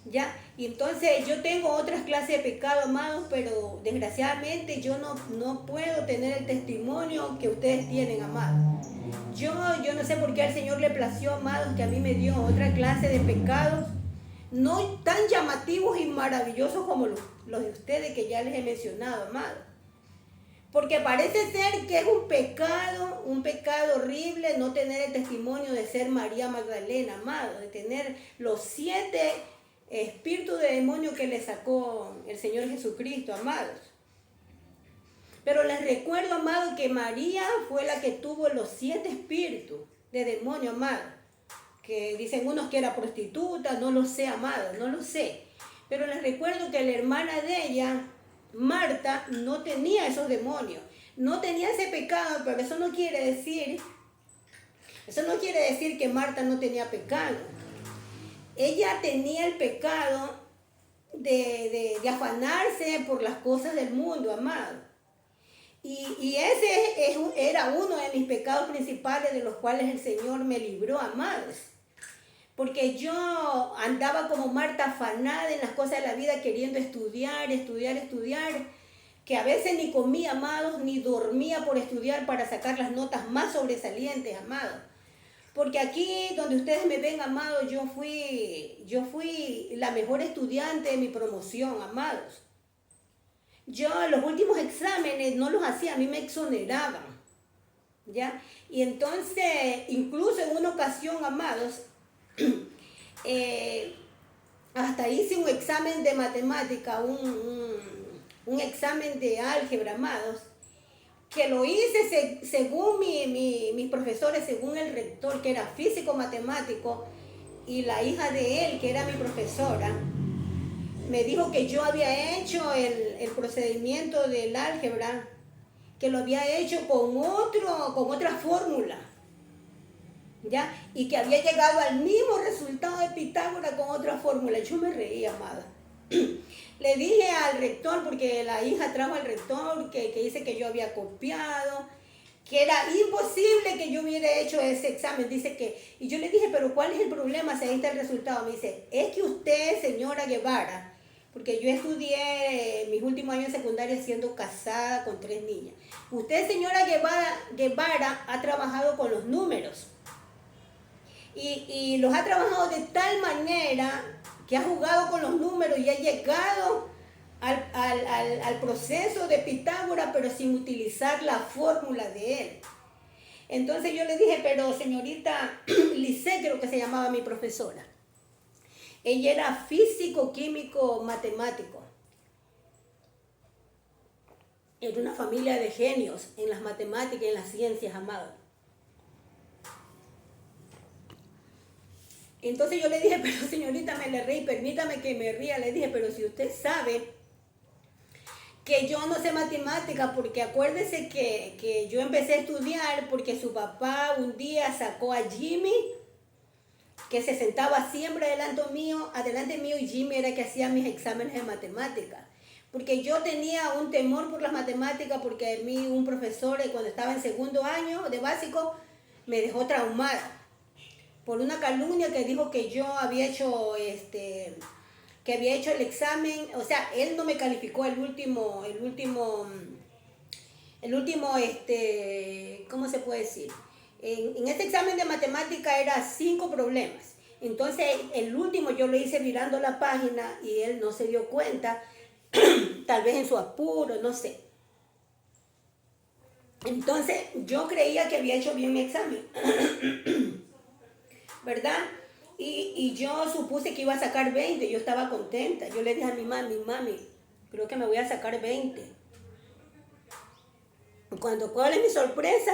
¿ya? Y entonces yo tengo otras clases de pecado, amados, pero desgraciadamente yo no puedo tener el testimonio que ustedes tienen, amados. Yo no sé por qué al Señor le plació, amados, que a mí me dio otra clase de pecados, no tan llamativos y maravillosos como los de ustedes que ya les he mencionado, amados. Porque parece ser que es un pecado horrible no tener el testimonio de ser María Magdalena, amado, de tener los 7 espíritus de demonio que le sacó el Señor Jesucristo, amados. Pero les recuerdo, amado, que María fue la que tuvo los 7 espíritus de demonio, amado. Que dicen unos que era prostituta, no lo sé, amado, no lo sé. Pero les recuerdo que la hermana de ella, Marta, no tenía esos demonios, no tenía ese pecado, pero eso no quiere decir que Marta no tenía pecado. Ella tenía el pecado de afanarse por las cosas del mundo, amado. Y ese era uno de mis pecados principales de los cuales el Señor me libró, amados. Porque yo andaba como Marta afanada en las cosas de la vida, queriendo estudiar, que a veces ni comía, amados, ni dormía por estudiar para sacar las notas más sobresalientes, amados. Porque aquí donde ustedes me ven, amados, yo fui la mejor estudiante de mi promoción, amados. Yo los últimos exámenes no los hacía, a mí me exoneraban, ¿ya? Y entonces, incluso en una ocasión, amados, hasta hice un examen de matemática, un examen de álgebra, amados, que lo hice según mis profesores, según el rector, que era físico matemático, y la hija de él, que era mi profesora, me dijo que yo había hecho el procedimiento del álgebra, que lo había hecho con otra fórmula, ¿ya? Y que había llegado al mismo resultado de Pitágoras con otra fórmula. Yo me reí, amada. Le dije al rector, porque la hija trajo al rector, que dice que yo había copiado, que era imposible que yo hubiera hecho ese examen. Dice que, y yo le dije, pero ¿cuál es el problema si ahí está el resultado? Me dice, es que usted, señora Guevara, porque yo estudié mis últimos años de secundaria siendo casada con 3 niñas. Usted, señora Guevara, ha trabajado con los números. Y los ha trabajado de tal manera que ha jugado con los números y ha llegado al proceso de Pitágoras, pero sin utilizar la fórmula de él. Entonces yo le dije, pero señorita Lisset, creo que se llamaba mi profesora. Ella era físico, químico, matemático. Era una familia de genios en las matemáticas y en las ciencias, amado. Entonces yo le dije, pero señorita, me le reí, permítame que me ría. Le dije, pero si usted sabe que yo no sé matemática, porque acuérdese que yo empecé a estudiar porque su papá un día sacó a Jimmy, que se sentaba siempre adelante mío, y Jimmy era el que hacía mis exámenes de matemática. Porque yo tenía un temor por las matemáticas, porque a mí un profesor cuando estaba en segundo año de básico me dejó traumada por una calumnia que dijo que yo había hecho que había hecho el examen, o sea, él no me calificó ¿cómo se puede decir? En este examen de matemática era 5 problemas. Entonces, el último yo lo hice mirando la página y él no se dio cuenta, tal vez en su apuro, no sé. Entonces, yo creía que había hecho bien mi examen, ¿verdad? Y yo supuse que iba a sacar 20, yo estaba contenta. Yo le dije a mi mami, creo que me voy a sacar 20. ¿Cuál es mi sorpresa?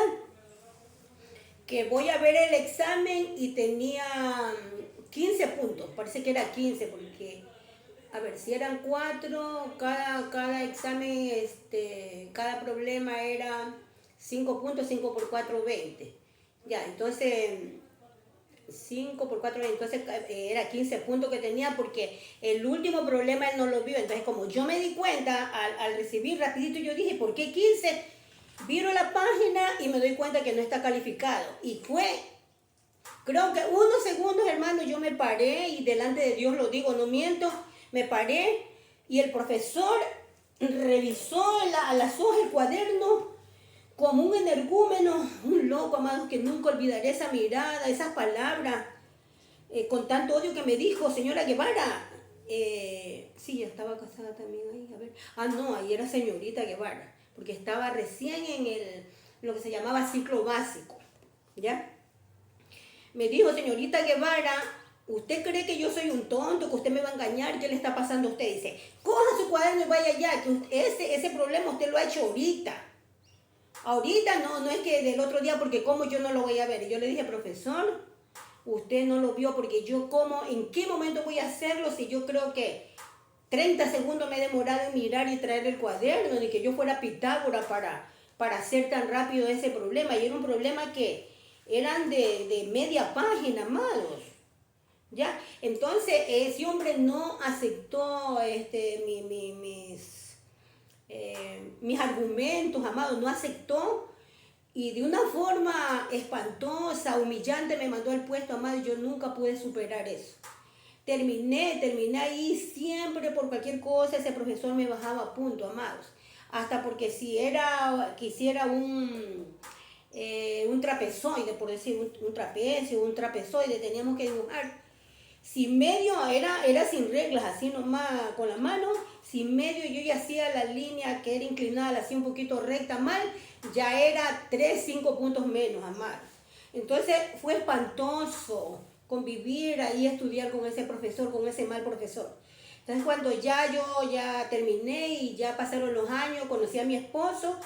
Que voy a ver el examen y tenía 15 puntos, parece que era 15, porque, a ver, si eran 4, cada examen, cada problema era 5 puntos, 5 por 4, 20. Ya, entonces 5 por 4, entonces era 15 puntos que tenía, porque el último problema él no lo vio. Entonces, como yo me di cuenta al recibir rapidito, yo dije, ¿por qué 15? Viro la página y me doy cuenta que no está calificado. Y fue, creo que unos segundos, hermano, yo me paré, y delante de Dios lo digo, no miento, me paré y el profesor revisó las hojas, el cuaderno, como un energúmeno, un loco, amado, que nunca olvidaré esa mirada, esas palabras, con tanto odio que me dijo, señora Guevara. Sí, ya estaba casada también ahí, a ver. Ah, no, ahí era señorita Guevara, porque estaba recién en lo que se llamaba ciclo básico, ¿ya? Me dijo, señorita Guevara, ¿usted cree que yo soy un tonto, que usted me va a engañar? ¿Qué le está pasando a usted? Dice, coja su cuaderno y vaya allá, que ese problema usted lo ha hecho ahorita. Ahorita no es que del otro día, porque como yo no lo voy a ver. Y yo le dije, profesor, usted no lo vio, porque yo ¿en qué momento voy a hacerlo si yo creo que 30 segundos me he demorado en mirar y traer el cuaderno, ni que yo fuera Pitágoras para hacer tan rápido ese problema? Y era un problema que eran de media página, amados. ¿Ya? Entonces, ese hombre no aceptó mis argumentos, amados, no aceptó, y de una forma espantosa, humillante, me mandó al puesto, amado, y yo nunca pude superar eso. Terminé ahí, siempre por cualquier cosa ese profesor me bajaba a punto, amados. Hasta porque si quisiera un trapezoide, por decir, un trapecio, un trapezoide, teníamos que dibujar. Si medio era sin reglas, así nomás con la mano. Si medio yo ya hacía la línea que era inclinada, la hacía un poquito recta mal, ya era 3, 5 puntos menos, amados. Entonces fue espantoso convivir ahí, estudiar con ese profesor, con ese mal profesor. Entonces cuando yo ya terminé y ya pasaron los años, conocí a mi esposo,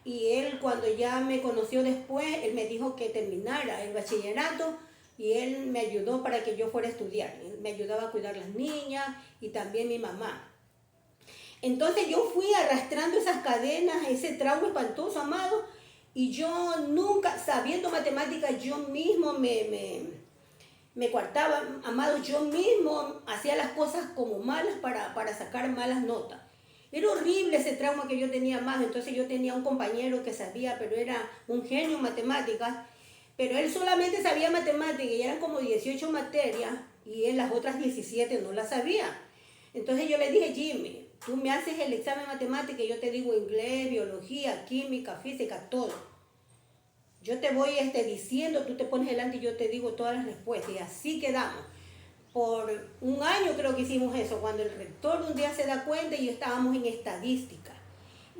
y él, cuando ya me conoció después, él me dijo que terminara el bachillerato, y él me ayudó para que yo fuera a estudiar. Él me ayudaba a cuidar las niñas y también mi mamá. Entonces yo fui arrastrando esas cadenas, ese trauma espantoso, amado, y yo nunca, sabiendo matemáticas, yo mismo me coartaba, amado, yo mismo hacía las cosas como malas para sacar malas notas. Era horrible ese trauma que yo tenía, amado. Entonces yo tenía un compañero que sabía, pero era un genio en matemáticas, pero él solamente sabía matemáticas y eran como 18 materias, y él las otras 17 no las sabía. Entonces yo le dije, Jimmy, tú me haces el examen de matemáticas y yo te digo inglés, biología, química, física, todo. Yo te voy diciendo, tú te pones delante y yo te digo todas las respuestas. Y así quedamos. Por un año creo que hicimos eso, cuando el rector un día se da cuenta y estábamos en estadística.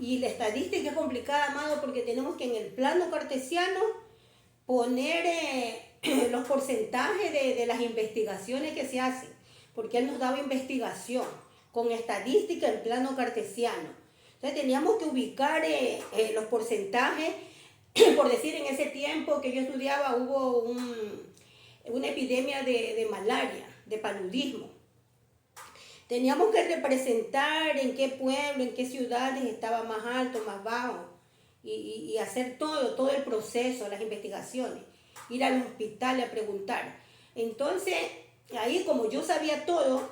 Y la estadística es complicada, amado, porque tenemos que en el plano cartesiano poner los porcentajes de las investigaciones que se hacen, porque él nos daba investigación con estadística en plano cartesiano. Entonces teníamos que ubicar los porcentajes. Por decir, en ese tiempo que yo estudiaba hubo una epidemia de malaria, de paludismo. Teníamos que representar en qué pueblo, en qué ciudades estaba más alto, más bajo, y hacer todo el proceso, las investigaciones, ir al hospital a preguntar. Entonces, ahí como yo sabía todo,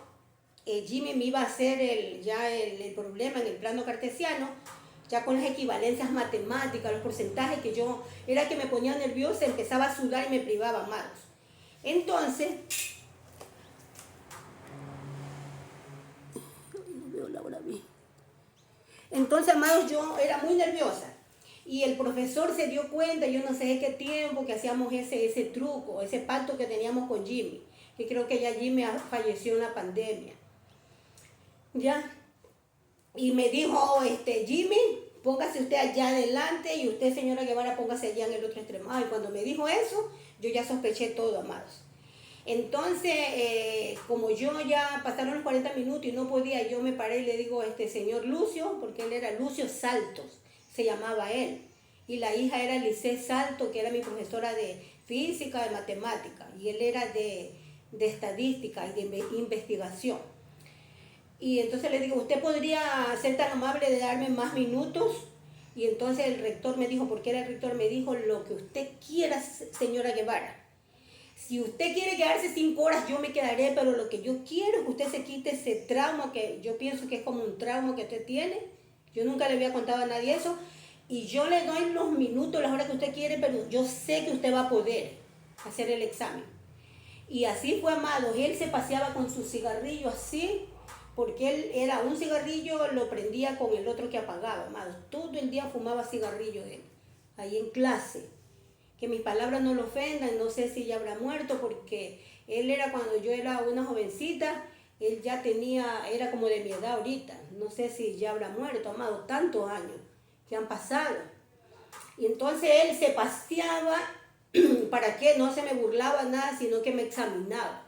Jimmy me iba a hacer el problema en el plano cartesiano, ya con las equivalencias matemáticas, los porcentajes que yo, era que me ponía nerviosa, empezaba a sudar y me privaba, amados. Entonces, no veo la hora bien. Entonces, amados, yo era muy nerviosa. Y el profesor se dio cuenta, yo no sé de qué tiempo, que hacíamos ese truco, ese pacto que teníamos con Jimmy. Que creo que ya Jimmy falleció en la pandemia. ¿Ya? Y me dijo, Jimmy, póngase usted allá adelante y usted, señora Guevara, póngase allá en el otro extremo. Y cuando me dijo eso, yo ya sospeché todo, amados. Entonces, como yo ya pasaron los 40 minutos y no podía, yo me paré y le digo, señor Lucio, porque él era Lucio Saltos, se llamaba él. Y la hija era Lice Salto, que era mi profesora de física, de matemática. Y él era de estadística y de investigación. Y entonces le digo, ¿usted podría ser tan amable de darme más minutos? Y entonces el rector me dijo, porque era el rector, me dijo, lo que usted quiera, señora Guevara. Si usted quiere quedarse 5 horas, yo me quedaré, pero lo que yo quiero es que usted se quite ese trauma, que yo pienso que es como un trauma que usted tiene. Yo nunca le había contado a nadie eso. Y yo le doy los minutos, las horas que usted quiere, pero yo sé que usted va a poder hacer el examen. Y así fue, amados. Él se paseaba con su cigarrillo así, porque él era un cigarrillo, lo prendía con el otro que apagaba, amados. Todo el día fumaba cigarrillo él, ahí en clase. Que mis palabras no lo ofendan, no sé si ya habrá muerto, porque él era cuando yo era una jovencita, él ya era como de mi edad ahorita. No sé si ya habrá muerto, amado, tantos años que han pasado. Y entonces él se paseaba, ¿para qué? No se me burlaba nada, sino que me examinaba.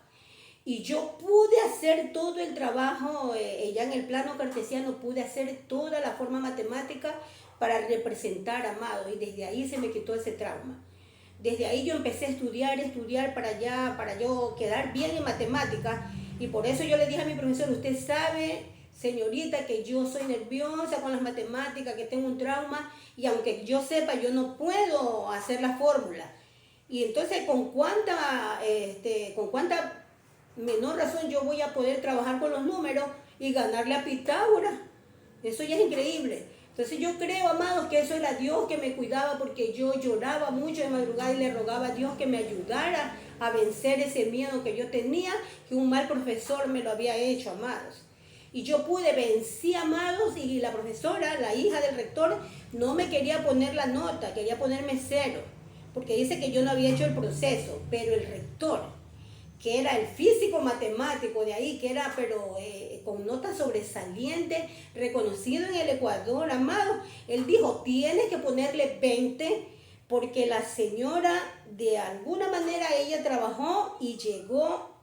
Y yo pude hacer todo el trabajo, ya en el plano cartesiano pude hacer toda la forma matemática para representar, amado, y desde ahí se me quitó ese trauma. Desde ahí yo empecé a estudiar para yo quedar bien en matemáticas, y por eso yo le dije a mi profesor, usted sabe, señorita, que yo soy nerviosa con las matemáticas, que tengo un trauma, y aunque yo sepa, yo no puedo hacer la fórmula. Y entonces, ¿con cuánta menor razón yo voy a poder trabajar con los números y ganarle a Pitágoras? Eso ya es increíble. Entonces yo creo, amados, que eso era Dios que me cuidaba, porque yo lloraba mucho de madrugada y le rogaba a Dios que me ayudara a vencer ese miedo que yo tenía, que un mal profesor me lo había hecho, amados. Y yo vencí, amados, y la profesora, la hija del rector, no me quería poner la nota, quería ponerme 0, porque dice que yo no había hecho el proceso, pero el rector, que era el físico matemático de ahí, que era con notas sobresalientes, reconocido en el Ecuador, amado, él dijo, tienes que ponerle 20, porque la señora, de alguna manera, ella trabajó y llegó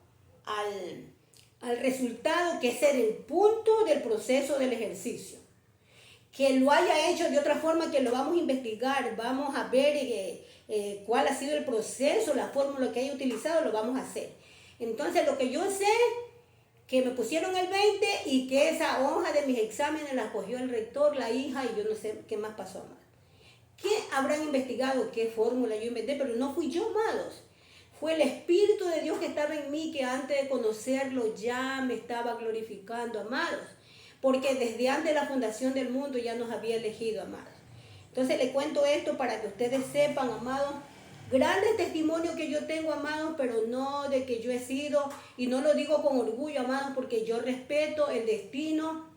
al resultado, que es el punto del proceso del ejercicio. Que lo haya hecho de otra forma, que lo vamos a investigar, vamos a ver cuál ha sido el proceso, la fórmula que haya utilizado, lo vamos a hacer. Entonces, lo que yo sé, que me pusieron el 20 y que esa hoja de mis exámenes la cogió el rector, la hija, y yo no sé qué más pasó, amados. ¿Qué habrán investigado? ¿Qué fórmula yo inventé? Pero no fui yo, amados. Fue el Espíritu de Dios que estaba en mí, que antes de conocerlo ya me estaba glorificando, amados. Porque desde antes de la fundación del mundo ya nos había elegido, amados. Entonces le cuento esto para que ustedes sepan, amados, grandes testimonios que yo tengo, amados, pero no de que yo he sido, y no lo digo con orgullo, amados, porque yo respeto el destino,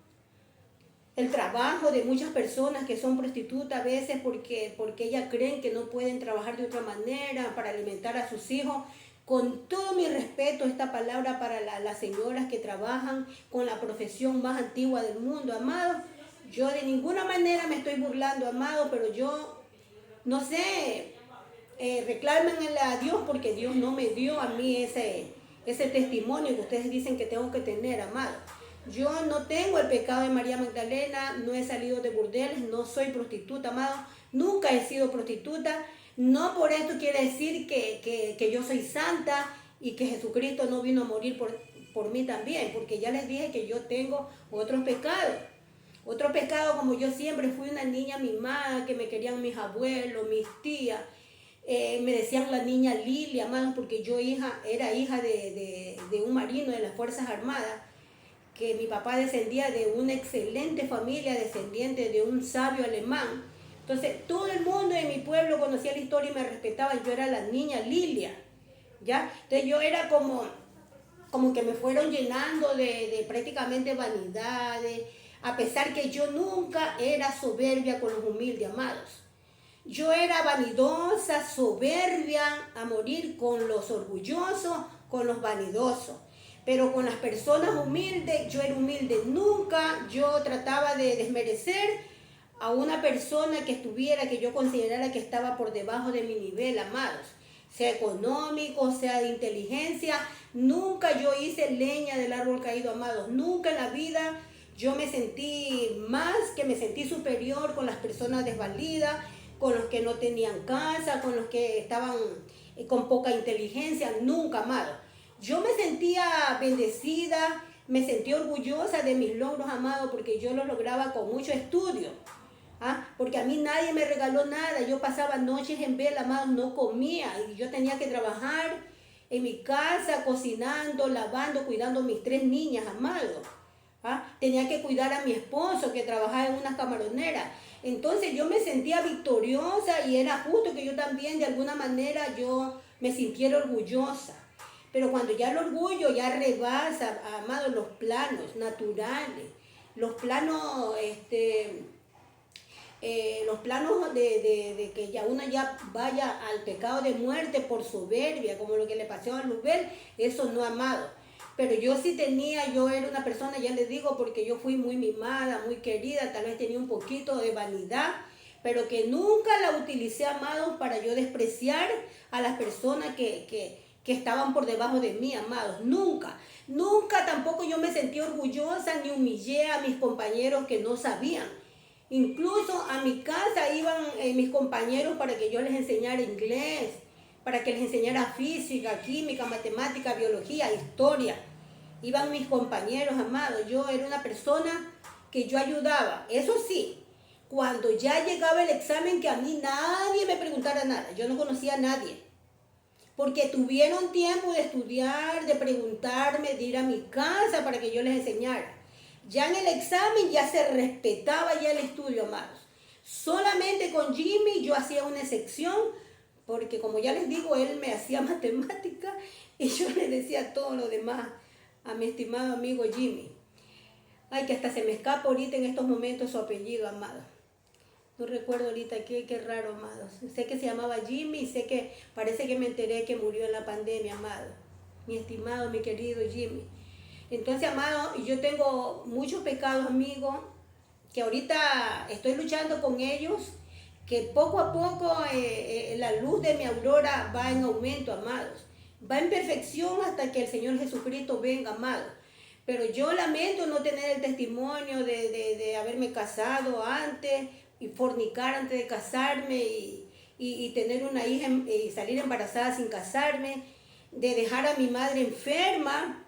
el trabajo de muchas personas que son prostitutas a veces porque ellas creen que no pueden trabajar de otra manera para alimentar a sus hijos. Con todo mi respeto, esta palabra para las señoras que trabajan con la profesión más antigua del mundo, amados. Yo de ninguna manera me estoy burlando, amados, pero yo, no sé, reclámenle a Dios, porque Dios no me dio a mí ese testimonio que ustedes dicen que tengo que tener, amados. Yo no tengo el pecado de María Magdalena, no he salido de burdeles, no soy prostituta, amados. Nunca he sido prostituta. No por esto quiere decir que yo soy santa y que Jesucristo no vino a morir por mí también, porque ya les dije que yo tengo otros pecados. Otro pecado, como yo siempre fui una niña mimada, que me querían mis abuelos, mis tías, me decían la niña Lili, amados, porque yo era hija de un marino de las Fuerzas Armadas, que mi papá descendía de una excelente familia, descendiente de un sabio alemán. Entonces, todo el mundo de mi pueblo conocía la historia y me respetaba. Yo era la niña Lilia, ¿ya? Entonces, yo era como que me fueron llenando de prácticamente vanidades, a pesar que yo nunca era soberbia con los humildes, amados. Yo era vanidosa, soberbia a morir con los orgullosos, con los vanidosos. Pero con las personas humildes, yo era humilde. Nunca yo trataba de desmerecer a una persona que estuviera, que yo considerara que estaba por debajo de mi nivel, amados. Sea económico, sea de inteligencia. Nunca yo hice leña del árbol caído, amados. Nunca en la vida yo me sentí me sentí superior con las personas desvalidas, con los que no tenían casa, con los que estaban con poca inteligencia. Nunca, amado. Yo me sentía bendecida, me sentía orgullosa de mis logros, amados, porque yo los lograba con mucho estudio. Porque a mí nadie me regaló nada. Yo pasaba noches en vela, amados, no comía. Y yo tenía que trabajar en mi casa, cocinando, lavando, cuidando a mis 3 niñas, amados. Tenía que cuidar a mi esposo, que trabajaba en una camaronera. Entonces yo me sentía victoriosa y era justo que yo también, de alguna manera, yo me sintiera orgullosa. Pero cuando ya el orgullo ya rebasa, amados, los planos naturales, los planos, los planos de que ya uno ya vaya al pecado de muerte por soberbia, como lo que le pasó a Luzbel, eso no, amado. Pero yo sí yo era una persona, ya les digo, porque yo fui muy mimada, muy querida, tal vez tenía un poquito de vanidad, pero que nunca la utilicé, amados, para yo despreciar a las personas que estaban por debajo de mí, amados. Nunca, nunca tampoco yo me sentí orgullosa ni humillé a mis compañeros que no sabían. Incluso a mi casa iban mis compañeros para que yo les enseñara inglés, para que les enseñara física, química, matemática, biología, historia. Iban mis compañeros, amados. Yo era una persona que yo ayudaba. Eso sí, cuando ya llegaba el examen, que a mí nadie me preguntara nada. Yo no conocía a nadie. Porque tuvieron tiempo de estudiar, de preguntarme, de ir a mi casa para que yo les enseñara. Ya en el examen ya se respetaba ya el estudio, amados. Solamente con Jimmy yo hacía una excepción, porque como ya les digo, él me hacía matemática y yo le decía todo lo demás a mi estimado amigo Jimmy. Ay, que hasta se me escapa ahorita en estos momentos su apellido, amado. No recuerdo ahorita, qué raro, amados. Sé que se llamaba Jimmy y sé que parece que me enteré que murió en la pandemia, amado. Mi estimado, mi querido Jimmy. Entonces, amado, yo tengo muchos pecados, amigos, que ahorita estoy luchando con ellos, que poco a poco la luz de mi aurora va en aumento, amados. Va en perfección hasta que el Señor Jesucristo venga, amado. Pero yo lamento no tener el testimonio de haberme casado antes y fornicar antes de casarme y tener una hija y salir embarazada sin casarme, de dejar a mi madre enferma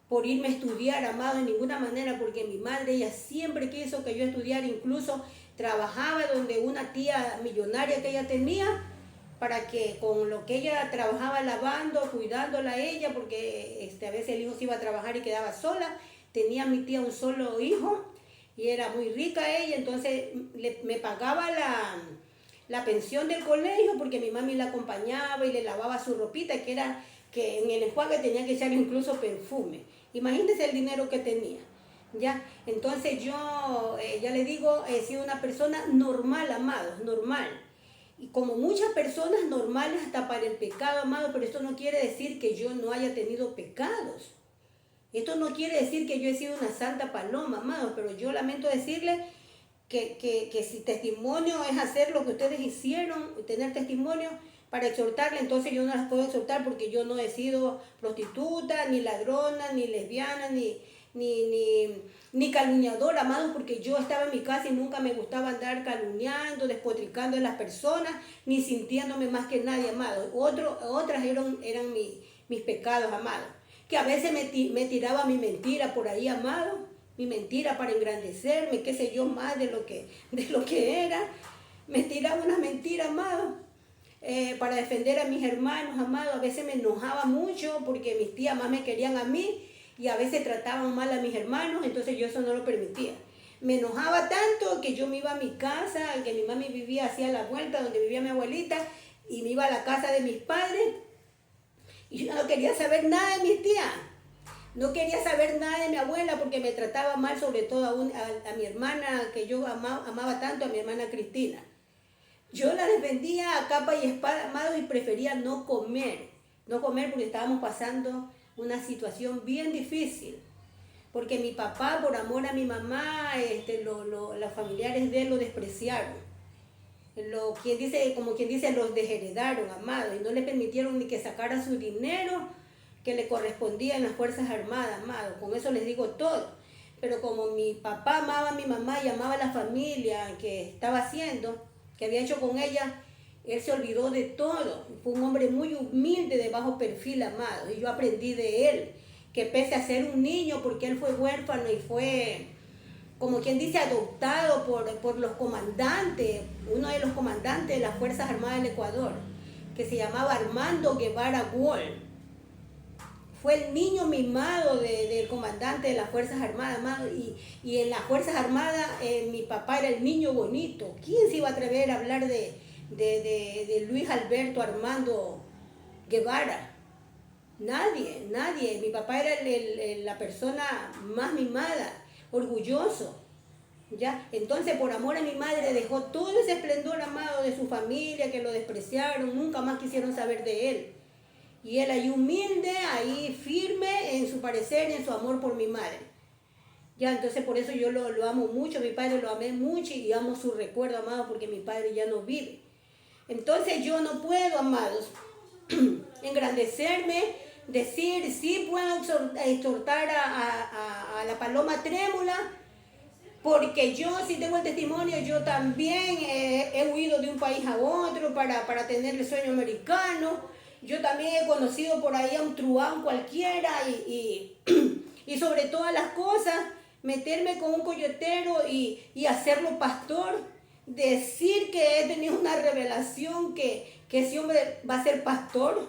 por irme a estudiar, amado, de ninguna manera, porque mi madre, ella siempre quiso que yo estudiara, incluso trabajaba donde una tía millonaria que ella tenía, para que con lo que ella trabajaba lavando, cuidándola a ella, porque a veces el hijo se iba a trabajar y quedaba sola, tenía mi tía un solo hijo, y era muy rica ella, entonces me pagaba la pensión del colegio, porque mi mami la acompañaba y le lavaba su ropita, que en el enjuague tenía que echarle incluso perfume. Imagínense el dinero que tenía, ¿ya? Entonces yo, ya le digo, he sido una persona normal, amados, normal. Y como muchas personas normales hasta para el pecado, amados, pero esto no quiere decir que yo no haya tenido pecados. Esto no quiere decir que yo he sido una santa paloma, amados, pero yo lamento decirles que si testimonio es hacer lo que ustedes hicieron, tener testimonio para exhortarle, entonces yo no las puedo exhortar porque yo no he sido prostituta, ni ladrona, ni lesbiana, ni calumniadora, amados, porque yo estaba en mi casa y nunca me gustaba andar calumniando, despotricando a las personas, ni sintiéndome más que nadie, amados. Otras eran mis pecados, amados, que a veces me tiraba mi mentira por ahí, amado, mi mentira para engrandecerme, qué sé yo, más de lo que era. Me tiraba unas mentiras, amado, para defender a mis hermanos, amado. A veces me enojaba mucho porque mis tías más me querían a mí y a veces trataban mal a mis hermanos, entonces yo eso no lo permitía. Me enojaba tanto que yo me iba a mi casa, que mi mami vivía hacia la vuelta donde vivía mi abuelita, y me iba a la casa de mis padres y yo no quería saber nada de mis tías. No quería saber nada de mi abuela porque me trataba mal, sobre todo a mi hermana, que yo amaba tanto, a mi hermana Cristina. Yo la defendía a capa y espada, amado, y prefería no comer porque estábamos pasando una situación bien difícil. Porque mi papá, por amor a mi mamá, los familiares de él lo despreciaron. Como quien dice, los desheredaron, amado, y no le permitieron ni que sacara su dinero que le correspondía en las Fuerzas Armadas, amado. Con eso les digo todo. Pero como mi papá amaba a mi mamá y amaba a la familia que estaba haciendo, que había hecho con ella, él se olvidó de todo. Fue un hombre muy humilde, de bajo perfil, amado. Y yo aprendí de él, que pese a ser un niño, porque él fue huérfano y fue, como quien dice, adoptado por los comandantes, uno de los comandantes de las Fuerzas Armadas del Ecuador, que se llamaba Armando Guevara Wall. Fue el niño mimado del comandante de las Fuerzas Armadas, amado, y en las Fuerzas Armadas mi papá era el niño bonito. ¿Quién se iba a atrever a hablar de Luis Alberto Armando Guevara? Nadie. Mi papá era la persona más mimada, orgulloso. ¿Ya? Entonces, por amor a mi madre, dejó todo ese esplendor, amado, de su familia, que lo despreciaron, nunca más quisieron saber de él. Y él ahí humilde, ahí firme en su parecer y en su amor por mi madre. Ya, entonces por eso yo lo amo mucho, mi padre lo amé mucho y amo su recuerdo, amado, porque mi padre ya no vive. Entonces yo no puedo, amados, engrandecerme, decir, sí puedo exhortar a la paloma trémula, porque yo sí tengo el testimonio, yo también he huido de un país a otro para tener el sueño americano. Yo también he conocido por ahí a un truán cualquiera y sobre todas las cosas, meterme con un coyotero y hacerlo pastor, decir que he tenido una revelación que ese hombre va a ser pastor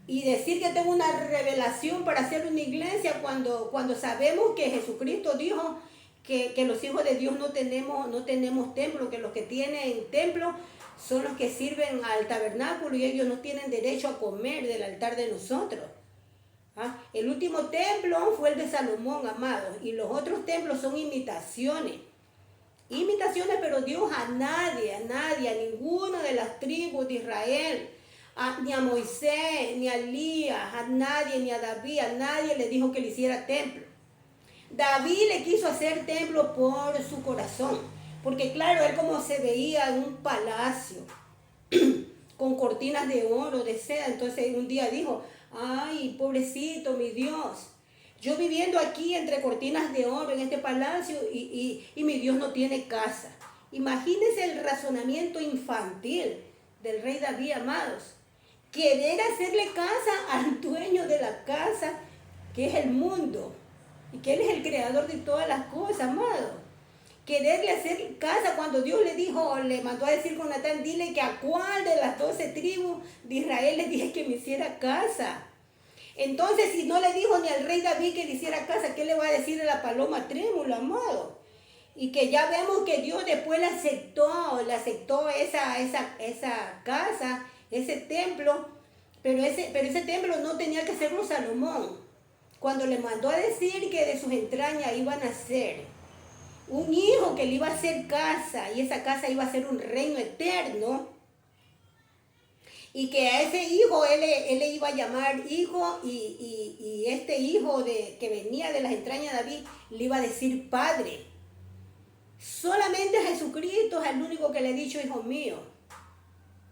y decir que tengo una revelación para hacer una iglesia cuando sabemos que Jesucristo dijo que los hijos de Dios no tenemos templo, que los que tienen templo son los que sirven al tabernáculo y ellos no tienen derecho a comer del altar de nosotros. ¿Ah? El último templo fue el de Salomón, amados, y los otros templos son imitaciones. Imitaciones, pero Dios a nadie, a ninguna de las tribus de Israel, ni a Moisés, ni a Elías, a nadie, ni a David, a nadie le dijo que le hiciera templo. David le quiso hacer templo por su corazón, porque claro, él como se veía en un palacio, con cortinas de oro, de seda, entonces un día dijo, ay, pobrecito, mi Dios, yo viviendo aquí entre cortinas de oro en este palacio y mi Dios no tiene casa. Imagínense el razonamiento infantil del rey David, amados. Querer hacerle casa al dueño de la casa, que es el mundo, y que Él es el creador de todas las cosas, amado. Quererle hacer casa cuando Dios le mandó a decir con Natán, dile que a cuál de las 12 tribus de Israel le dije que me hiciera casa. Entonces, si no le dijo ni al rey David que le hiciera casa, ¿qué le va a decir a la paloma trémula, amado? Y que ya vemos que Dios después le aceptó esa casa, ese templo, pero ese templo no tenía que hacerlo Salomón. Cuando le mandó a decir que de sus entrañas iban a ser un hijo que le iba a hacer casa, y esa casa iba a ser un reino eterno, y que a ese hijo él le iba a llamar hijo, y este hijo que venía de las entrañas de David le iba a decir padre. Solamente a Jesucristo es el único que le ha dicho hijo mío.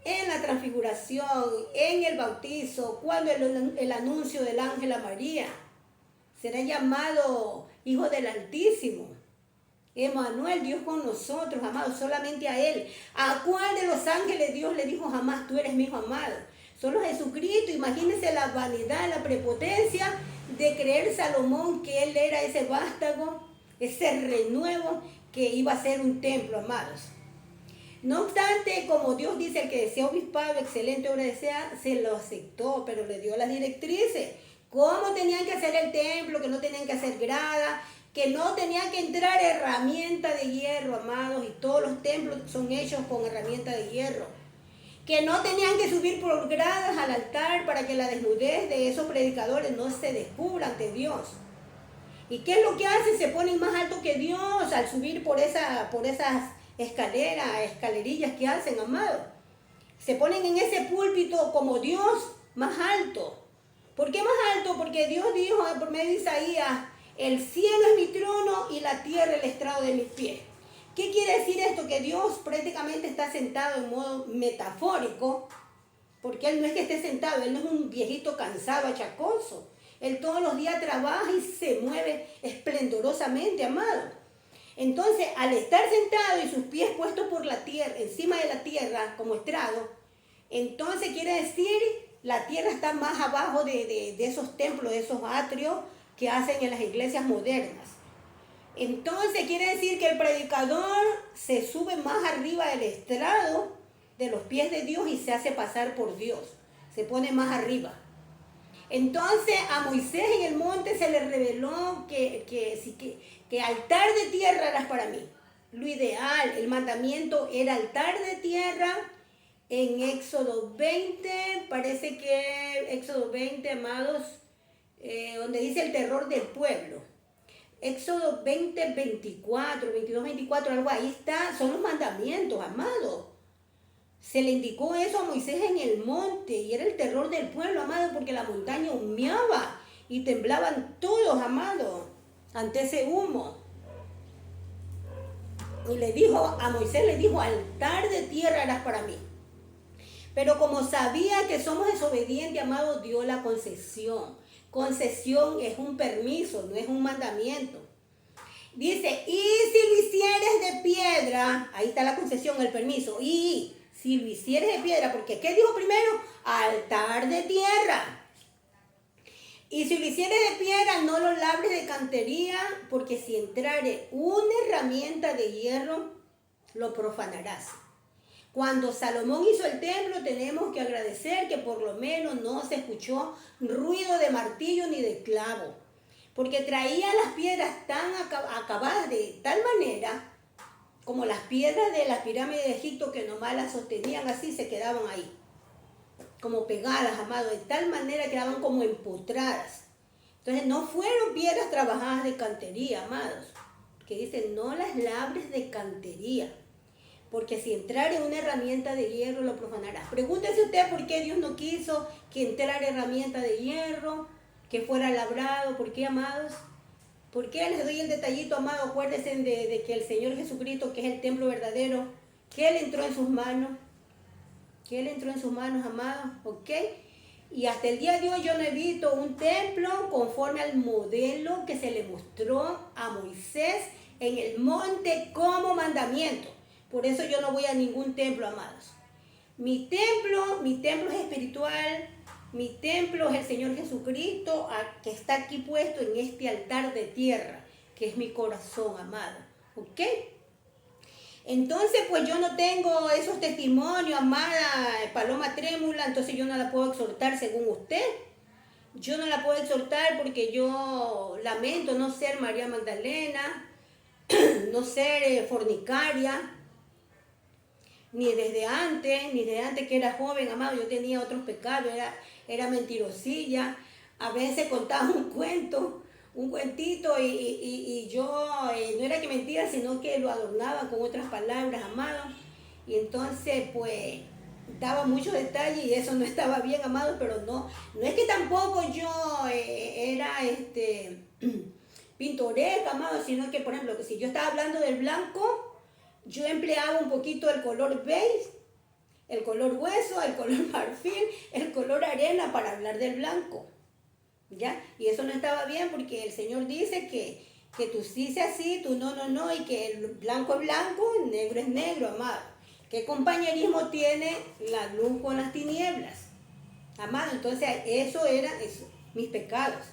En la transfiguración, en el bautizo, cuando el anuncio del ángel a María, será llamado Hijo del Altísimo. Emmanuel, Dios con nosotros, amado, solamente a Él. ¿A cuál de los ángeles Dios le dijo jamás, tú eres mi hijo amado? Solo Jesucristo. Imagínense la vanidad, la prepotencia de creer Salomón que él era ese vástago, ese renuevo que iba a ser un templo, amados. No obstante, como Dios dice, el que desea obispado, excelente obra desea, se lo aceptó, pero le dio las directrices. Cómo tenían que hacer el templo, que no tenían que hacer grada, que no tenían que entrar herramienta de hierro, amados, y todos los templos son hechos con herramienta de hierro. Que no tenían que subir por gradas al altar para que la desnudez de esos predicadores no se descubra ante Dios. ¿Y qué es lo que hacen? Se ponen más alto que Dios al subir por esas escalerillas que hacen, amado. Se ponen en ese púlpito como Dios más alto. ¿Por qué más alto? Porque Dios dijo por medio de Isaías, el cielo es mi trono y la tierra el estrado de mis pies. ¿Qué quiere decir esto? Que Dios prácticamente está sentado en modo metafórico, porque Él no es que esté sentado, Él no es un viejito cansado, achacoso. Él todos los días trabaja y se mueve esplendorosamente, amado. Entonces, al estar sentado y sus pies puestos por la tierra, encima de la tierra como estrado, entonces quiere decir, la tierra está más abajo de esos templos, de esos atrios que hacen en las iglesias modernas. Entonces quiere decir que el predicador se sube más arriba del estrado de los pies de Dios y se hace pasar por Dios. Se pone más arriba. Entonces a Moisés en el monte se le reveló que altar de tierra era para mí. Lo ideal, el mandamiento era altar de tierra. En Éxodo 20, parece que Éxodo 20, amados, donde dice el terror del pueblo. Éxodo 20, 24, 22, 24, algo ahí está, son los mandamientos, amado. Se le indicó eso a Moisés en el monte y era el terror del pueblo, amado, porque la montaña humeaba y temblaban todos, amado, ante ese humo. Y le dijo, a Moisés le dijo, altar de tierra eras para mí. Pero como sabía que somos desobedientes, amado, dio la concesión. Concesión es un permiso, no es un mandamiento. Dice, y si lo hicieres de piedra, ahí está la concesión, el permiso, y si lo hicieres de piedra, porque ¿qué dijo primero? Altar de tierra. Y si lo hicieres de piedra, no lo labres de cantería, porque si entrare una herramienta de hierro, lo profanarás. Cuando Salomón hizo el templo, tenemos que agradecer que por lo menos no se escuchó ruido de martillo ni de clavo, porque traía las piedras tan acabadas de tal manera, como las piedras de las pirámides de Egipto, que nomás las sostenían así, se quedaban ahí, como pegadas, amado, de tal manera que quedaban como empotradas. Entonces no fueron piedras trabajadas de cantería, amados, que dicen no las labres de cantería, porque si entrare una herramienta de hierro lo profanará. Pregúntese usted por qué Dios no quiso que entrara herramienta de hierro, que fuera labrado. ¿Por qué, amados? ¿Por qué les doy el detallito, amado? Acuérdense de que el Señor Jesucristo, que es el templo verdadero, que Él entró en sus manos. Que Él entró en sus manos, amados. ¿Ok? Y hasta el día de hoy yo no he visto un templo conforme al modelo que se le mostró a Moisés en el monte como mandamiento. Por eso yo no voy a ningún templo, amados. Mi templo es espiritual. Mi templo es el Señor Jesucristo, que está aquí puesto en este altar de tierra, que es mi corazón, amado. ¿Ok? Entonces, pues yo no tengo esos testimonios, amada Paloma Trémula, entonces yo no la puedo exhortar según usted. Yo no la puedo exhortar porque yo lamento no ser María Magdalena, no ser fornicaria, ni desde antes que era joven, amado, yo tenía otros pecados, era mentirosilla, a veces contaba un cuentito y yo no era que mentira, sino que lo adornaba con otras palabras, amado, y entonces pues daba muchos detalles y eso no estaba bien, amado, pero no es que tampoco yo era pintoresca, amado, sino que por ejemplo, que si yo estaba hablando del blanco, yo empleaba un poquito el color beige, el color hueso, el color marfil, el color arena para hablar del blanco, ¿ya? Y eso no estaba bien porque el Señor dice que tú sí seas así, tú no, y que el blanco es blanco, el negro es negro, amado. ¿Qué compañerismo tiene la luz con las tinieblas? Amado, entonces eso eran mis pecados.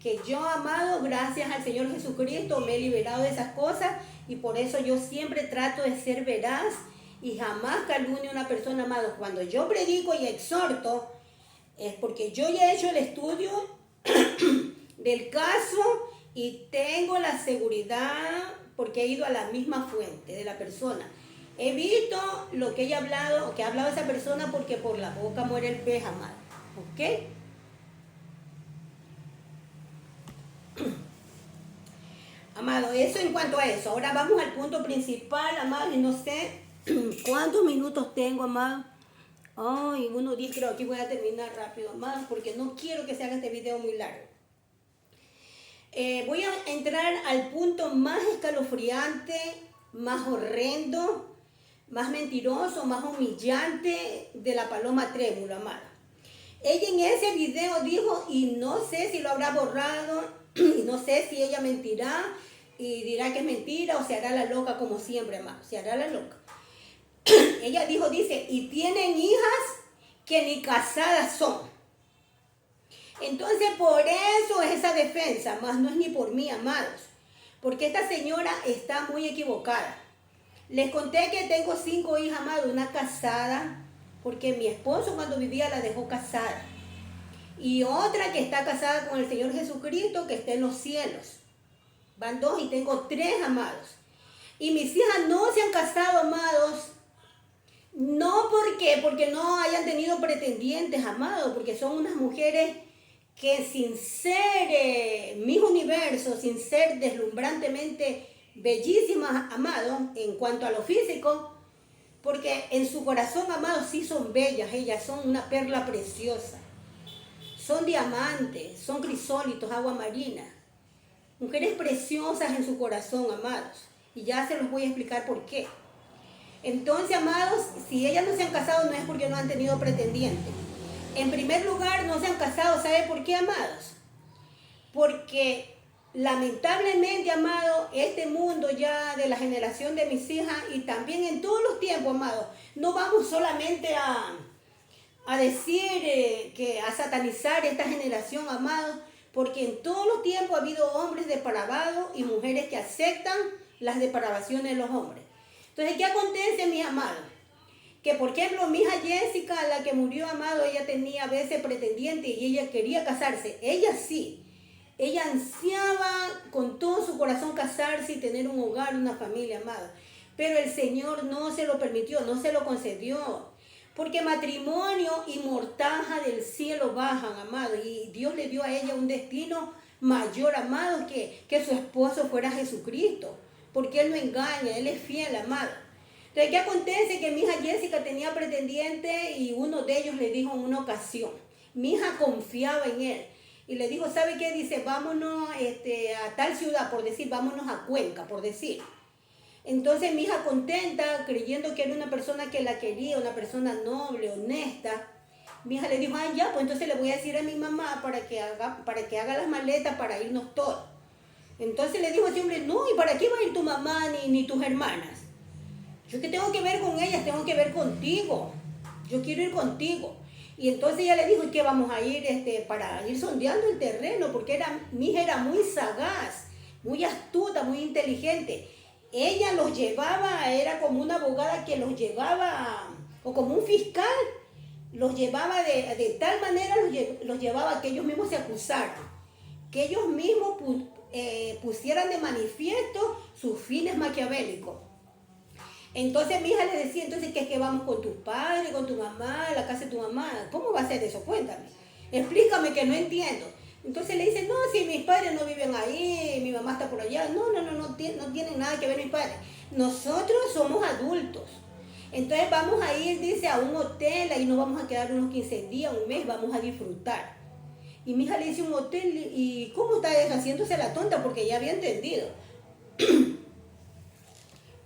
que yo, amado, gracias al Señor Jesucristo, me he liberado de esas cosas y por eso yo siempre trato de ser veraz y jamás calumnio a una persona, amado. Cuando yo predico y exhorto, es porque yo ya he hecho el estudio del caso y tengo la seguridad porque he ido a la misma fuente de la persona. He visto lo que ella ha hablado, que ha hablado esa persona, porque por la boca muere el pez, amado. ¿Ok? Amado, eso en cuanto a eso. Ahora vamos al punto principal, amado, y no sé cuántos minutos tengo, amado. Ay, 1:10, creo. Aquí voy a terminar rápido, amado, porque no quiero que se haga este video muy largo. Voy a entrar al punto más escalofriante, más horrendo, más mentiroso, más humillante de la paloma trémula, amada. Ella en ese video dijo, y no sé si lo habrá borrado, y no sé si ella mentirá y dirá que es mentira o se hará la loca como siempre, amado, se hará la loca. Ella dice, y tienen hijas que ni casadas son. Entonces por eso es esa defensa, más no es ni por mí, amados, porque esta señora está muy equivocada. Les conté que tengo 5 hijas, amados, una casada, porque mi esposo cuando vivía la dejó casada, y otra que está casada con el Señor Jesucristo, que está en los cielos. Van 2 y tengo 3, amados. Y mis hijas no se han casado, amados, no porque no hayan tenido pretendientes, amados, porque son unas mujeres que sin ser mis universos, sin ser deslumbrantemente bellísimas, amados, en cuanto a lo físico, porque en su corazón, amados, sí son bellas, ellas son una perla preciosa, son diamantes, son crisólitos, agua marina, mujeres preciosas en su corazón, amados, y ya se los voy a explicar por qué. Entonces, amados, si ellas no se han casado no es porque no han tenido pretendientes. En primer lugar, no se han casado, ¿sabe por qué, amados? Porque lamentablemente, amado, este mundo ya de la generación de mis hijas y también en todos los tiempos, amado, no vamos solamente a decir a satanizar esta generación, amado, porque en todos los tiempos ha habido hombres depravados y mujeres que aceptan las depravaciones de los hombres. Entonces, ¿qué acontece, mis amados? Que, por ejemplo, mi hija Jessica, la que murió, amado, ella tenía a veces pretendientes y ella quería casarse. Ella sí. Ella ansiaba con todo su corazón casarse y tener un hogar, una familia, amado. Pero el Señor no se lo permitió, no se lo concedió. Porque matrimonio y mortaja del cielo bajan, amado. Y Dios le dio a ella un destino mayor, amado, que su esposo fuera Jesucristo. Porque Él no engaña, Él es fiel, amado. Entonces, ¿qué acontece? Que mi hija Jessica tenía pretendiente y uno de ellos le dijo en una ocasión, mi hija confiaba en él, y le dijo, ¿sabe qué? Dice, vámonos a tal ciudad, por decir, vámonos a Cuenca, por decir. Entonces mi hija contenta, creyendo que era una persona que la quería, una persona noble, honesta, mi hija le dijo, ay, ya, pues entonces le voy a decir a mi mamá para que haga las maletas para irnos todos. Entonces le dijo a ese hombre, no, ¿y para qué va a ir tu mamá ni tus hermanas? Yo que tengo que ver con ellas, tengo que ver contigo. Yo quiero ir contigo. Y entonces ella le dijo que vamos a ir para ir sondeando el terreno, porque mi hija era muy sagaz, muy astuta, muy inteligente. Ella los llevaba, era como una abogada que los llevaba, o como un fiscal, los llevaba de tal manera, los llevaba a que ellos mismos se acusaran, que ellos mismos pusieran de manifiesto sus fines maquiavélicos. Entonces mi hija le decía, entonces, ¿qué es que vamos con tus padres, con tu mamá, a la casa de tu mamá? ¿Cómo va a ser eso? Cuéntame. Explícame que no entiendo. Entonces le dice, no, si mis padres no viven ahí, mi mamá está por allá. No tienen nada que ver mis padres. Nosotros somos adultos. Entonces vamos a ir, dice, a un hotel, ahí nos vamos a quedar unos 15 días, un mes, vamos a disfrutar. Y mi hija le dice, un hotel, ¿y cómo está eso? Haciéndose la tonta porque ya había entendido.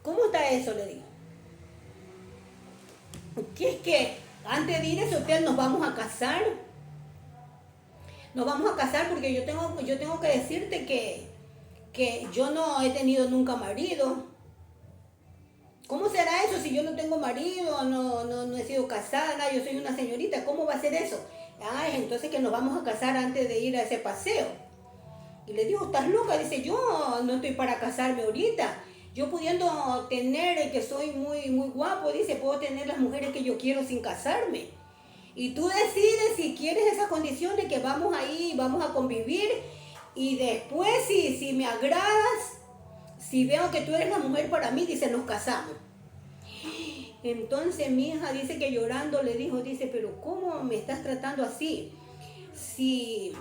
¿Cómo está eso? Le digo. ¿Qué es que antes de ir a ese hotel nos vamos a casar? Nos vamos a casar porque yo tengo que decirte que yo no he tenido nunca marido. ¿Cómo será eso si yo no tengo marido, no he sido casada, yo soy una señorita? ¿Cómo va a ser eso? Entonces que nos vamos a casar antes de ir a ese paseo. Y le digo, ¿estás loca? Dice, yo no estoy para casarme ahorita. Yo pudiendo tener, que soy muy, muy guapo, dice, puedo tener las mujeres que yo quiero sin casarme. Y tú decides si quieres esa condición de que vamos ahí, vamos a convivir. Y después, si me agradas, si veo que tú eres la mujer para mí, dice, nos casamos. Entonces mi hija dice que llorando le dijo, dice, pero ¿cómo me estás tratando así? Si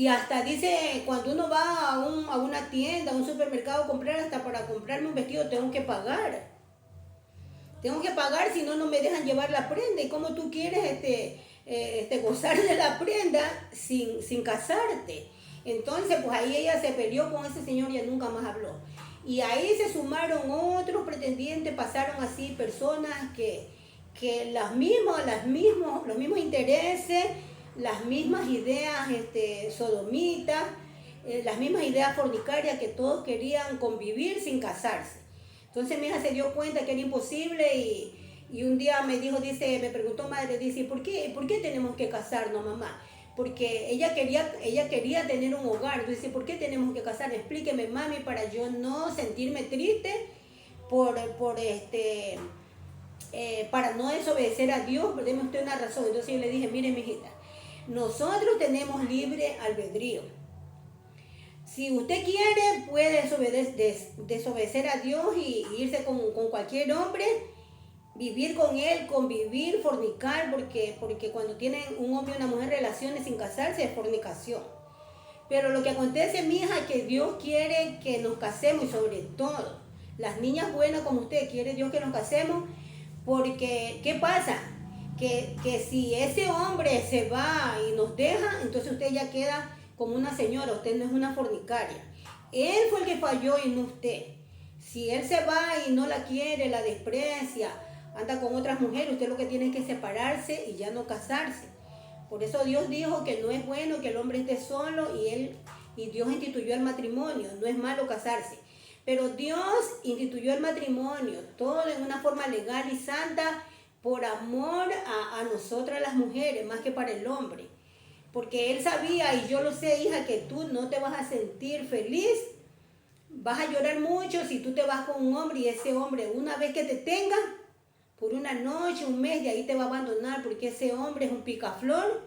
hasta dice, cuando uno va a una tienda, a un supermercado a comprar, hasta para comprarme un vestido tengo que pagar. Tengo que pagar, si no, no me dejan llevar la prenda. ¿Y cómo tú quieres gozar de la prenda sin casarte? Entonces, pues ahí ella se peleó con ese señor y ya nunca más habló. Y ahí se sumaron otros pretendientes, pasaron así personas que los mismos intereses, las mismas ideas sodomitas, las mismas ideas fornicarias, que todos querían convivir sin casarse. Entonces mi hija se dio cuenta que era imposible y un día me dijo, dice, me preguntó madre, dice, ¿por qué tenemos que casarnos, mamá? Porque ella quería tener un hogar. Dice, ¿por qué tenemos que casarnos? Explíqueme, mami, para yo no sentirme triste para no desobedecer a Dios. Deme usted una razón. Entonces yo le dije, mire, mijita, nosotros tenemos libre albedrío. Si usted quiere, puede desobedecer a Dios y irse con cualquier hombre, vivir con él, convivir, fornicar, porque cuando tienen un hombre y una mujer relaciones sin casarse es fornicación. Pero lo que acontece, mi hija, que Dios quiere que nos casemos, y sobre todo las niñas buenas como usted, quiere Dios que nos casemos, porque ¿qué pasa? Que si ese hombre se va y nos deja, entonces usted ya queda como una señora, usted no es una fornicaria. Él fue el que falló y no usted. Si él se va y no la quiere, la desprecia, anda con otras mujeres, usted lo que tiene es que separarse y ya no casarse. Por eso Dios dijo que no es bueno que el hombre esté solo y Dios instituyó el matrimonio. No es malo casarse. Pero Dios instituyó el matrimonio, todo de una forma legal y santa, por amor a nosotras las mujeres, más que para el hombre. Porque Él sabía, y yo lo sé, hija, que tú no te vas a sentir feliz, vas a llorar mucho si tú te vas con un hombre y ese hombre, una vez que te tenga, por una noche, un mes, de ahí te va a abandonar, porque ese hombre es un picaflor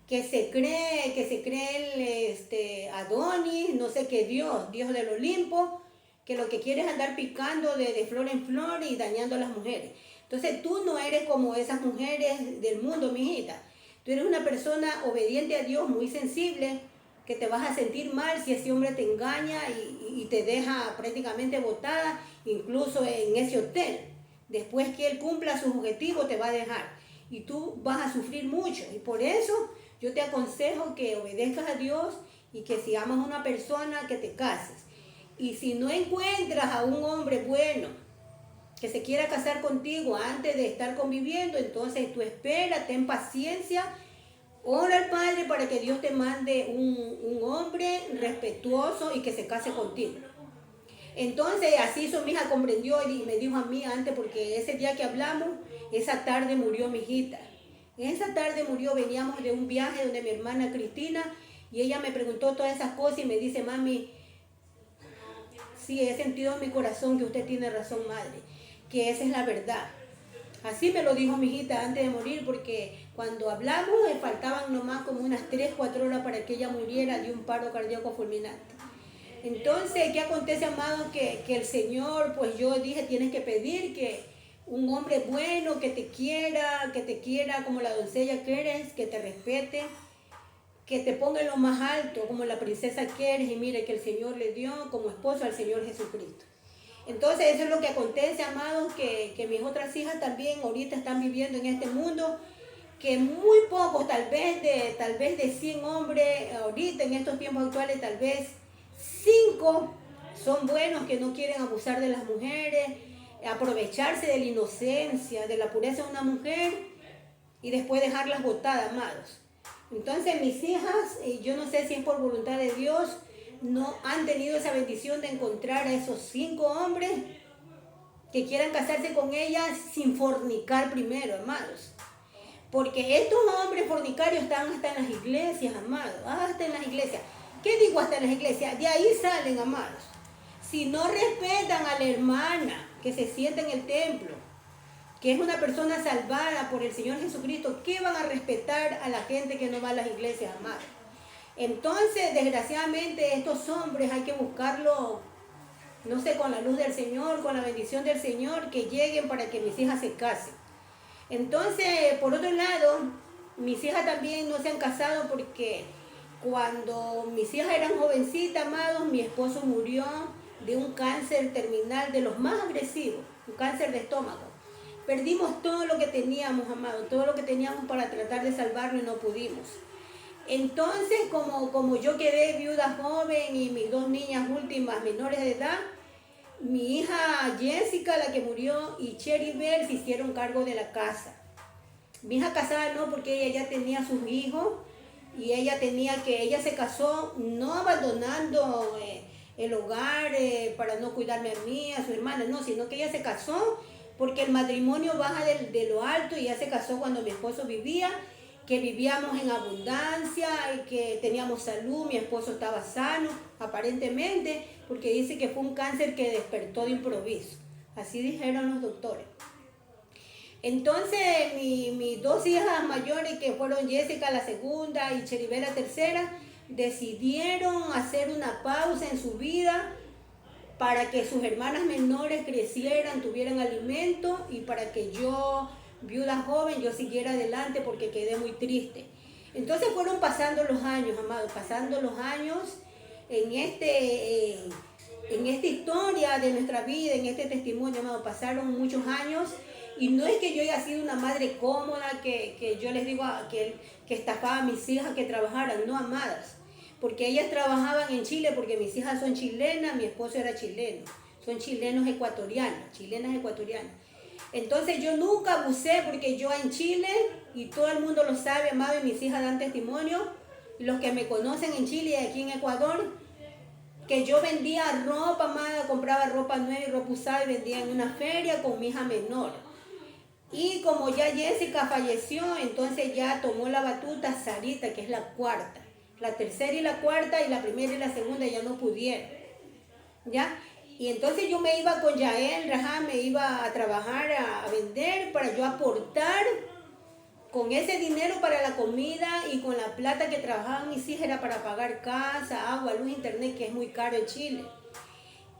que se cree el Adonis, no sé qué Dios del Olimpo, que lo que quiere es andar picando de flor en flor y dañando a las mujeres. Entonces tú no eres como esas mujeres del mundo, mijita. Tú eres una persona obediente a Dios, muy sensible, que te vas a sentir mal si ese hombre te engaña y te deja prácticamente botada, incluso en ese hotel. Después que él cumpla sus objetivos, te va a dejar. Y tú vas a sufrir mucho. Y por eso yo te aconsejo que obedezcas a Dios y que si amas a una persona, que te cases. Y si no encuentras a un hombre bueno que se quiera casar contigo antes de estar conviviendo, entonces tú espera, ten paciencia, ora al Padre para que Dios te mande un hombre respetuoso y que se case contigo. Entonces así hizo, mi hija comprendió y me dijo a mí antes, porque ese día que hablamos, esa tarde murió mi hijita. Esa tarde murió, veníamos de un viaje donde mi hermana Cristina, y ella me preguntó todas esas cosas y me dice, mami, sí, he sentido en mi corazón que usted tiene razón, madre, que esa es la verdad. Así me lo dijo mi hijita antes de morir, porque cuando hablamos faltaban nomás como unas 3-4 horas para que ella muriera de un paro cardíaco fulminante. Entonces, ¿qué acontece, amado? Que el Señor, pues yo dije, tienes que pedir que un hombre bueno, que te quiera como la doncella que eres, que te respete, que te ponga en lo más alto como la princesa que eres, y mire que el Señor le dio como esposo al Señor Jesucristo. Entonces eso es lo que acontece, amados, que mis otras hijas también ahorita están viviendo en este mundo, que muy pocos, tal vez de 100 hombres, ahorita en estos tiempos actuales, tal vez 5 son buenos, que no quieren abusar de las mujeres, aprovecharse de la inocencia, de la pureza de una mujer y después dejarlas botadas, amados. Entonces mis hijas, yo no sé si es por voluntad de Dios, no han tenido esa bendición de encontrar a esos 5 hombres que quieran casarse con ellas sin fornicar primero, amados. Porque estos hombres fornicarios están hasta en las iglesias, amados, hasta en las iglesias. ¿Qué ¿Qué digo hasta en las iglesias? De ahí salen, amados. Si no respetan a la hermana que se sienta en el templo, que es una persona salvada por el Señor Jesucristo, ¿qué van a respetar a la gente que no va a las iglesias, amados? Entonces, desgraciadamente, estos hombres hay que buscarlo, no sé, con la luz del Señor, con la bendición del Señor, que lleguen para que mis hijas se casen. Entonces, por otro lado, mis hijas también no se han casado porque cuando mis hijas eran jovencitas, amados, mi esposo murió de un cáncer terminal de los más agresivos, un cáncer de estómago. Perdimos todo lo que teníamos, amados, todo lo que teníamos para tratar de salvarlo y no pudimos. Entonces, como yo quedé viuda joven y mis dos niñas últimas menores de edad, mi hija Jessica, la que murió, y Cheribel se hicieron cargo de la casa. Mi hija casada no, porque ella ya tenía sus hijos y ella se casó no abandonando el hogar para no cuidarme a mí, a su hermana, no, sino que ella se casó porque el matrimonio baja de lo alto y ella se casó cuando mi esposo vivía, que vivíamos en abundancia y que teníamos salud, mi esposo estaba sano, aparentemente, porque dice que fue un cáncer que despertó de improviso. Así dijeron los doctores. Entonces, mis dos hijas mayores, que fueron Jessica la segunda y Cheribel la tercera, decidieron hacer una pausa en su vida para que sus hermanas menores crecieran, tuvieran alimento y para que yo, viuda joven, yo siguiera adelante porque quedé muy triste. Entonces fueron pasando los años, amados, pasando los años en esta historia de nuestra vida, en este testimonio, amados, pasaron muchos años. Y no es que yo haya sido una madre cómoda, que yo les digo que estafaba a mis hijas que trabajaran, no, amadas. Porque ellas trabajaban en Chile, porque mis hijas son chilenas, mi esposo era chileno. Son chilenas ecuatorianas. Entonces yo nunca abusé, porque yo en Chile, y todo el mundo lo sabe, amado, y mis hijas dan testimonio, los que me conocen en Chile y aquí en Ecuador, que yo vendía ropa, amada, compraba ropa nueva y ropa usada y vendía en una feria con mi hija menor. Y como ya Jessica falleció, entonces ya tomó la batuta Sarita, que es la cuarta. La tercera y la cuarta, y la primera y la segunda ya no pudieron. ¿Ya? Y entonces yo me iba con Yael, me iba a trabajar, a vender, para yo aportar con ese dinero para la comida, y con la plata que trabajaban mis hijas era para pagar casa, agua, luz, internet, que es muy caro en Chile.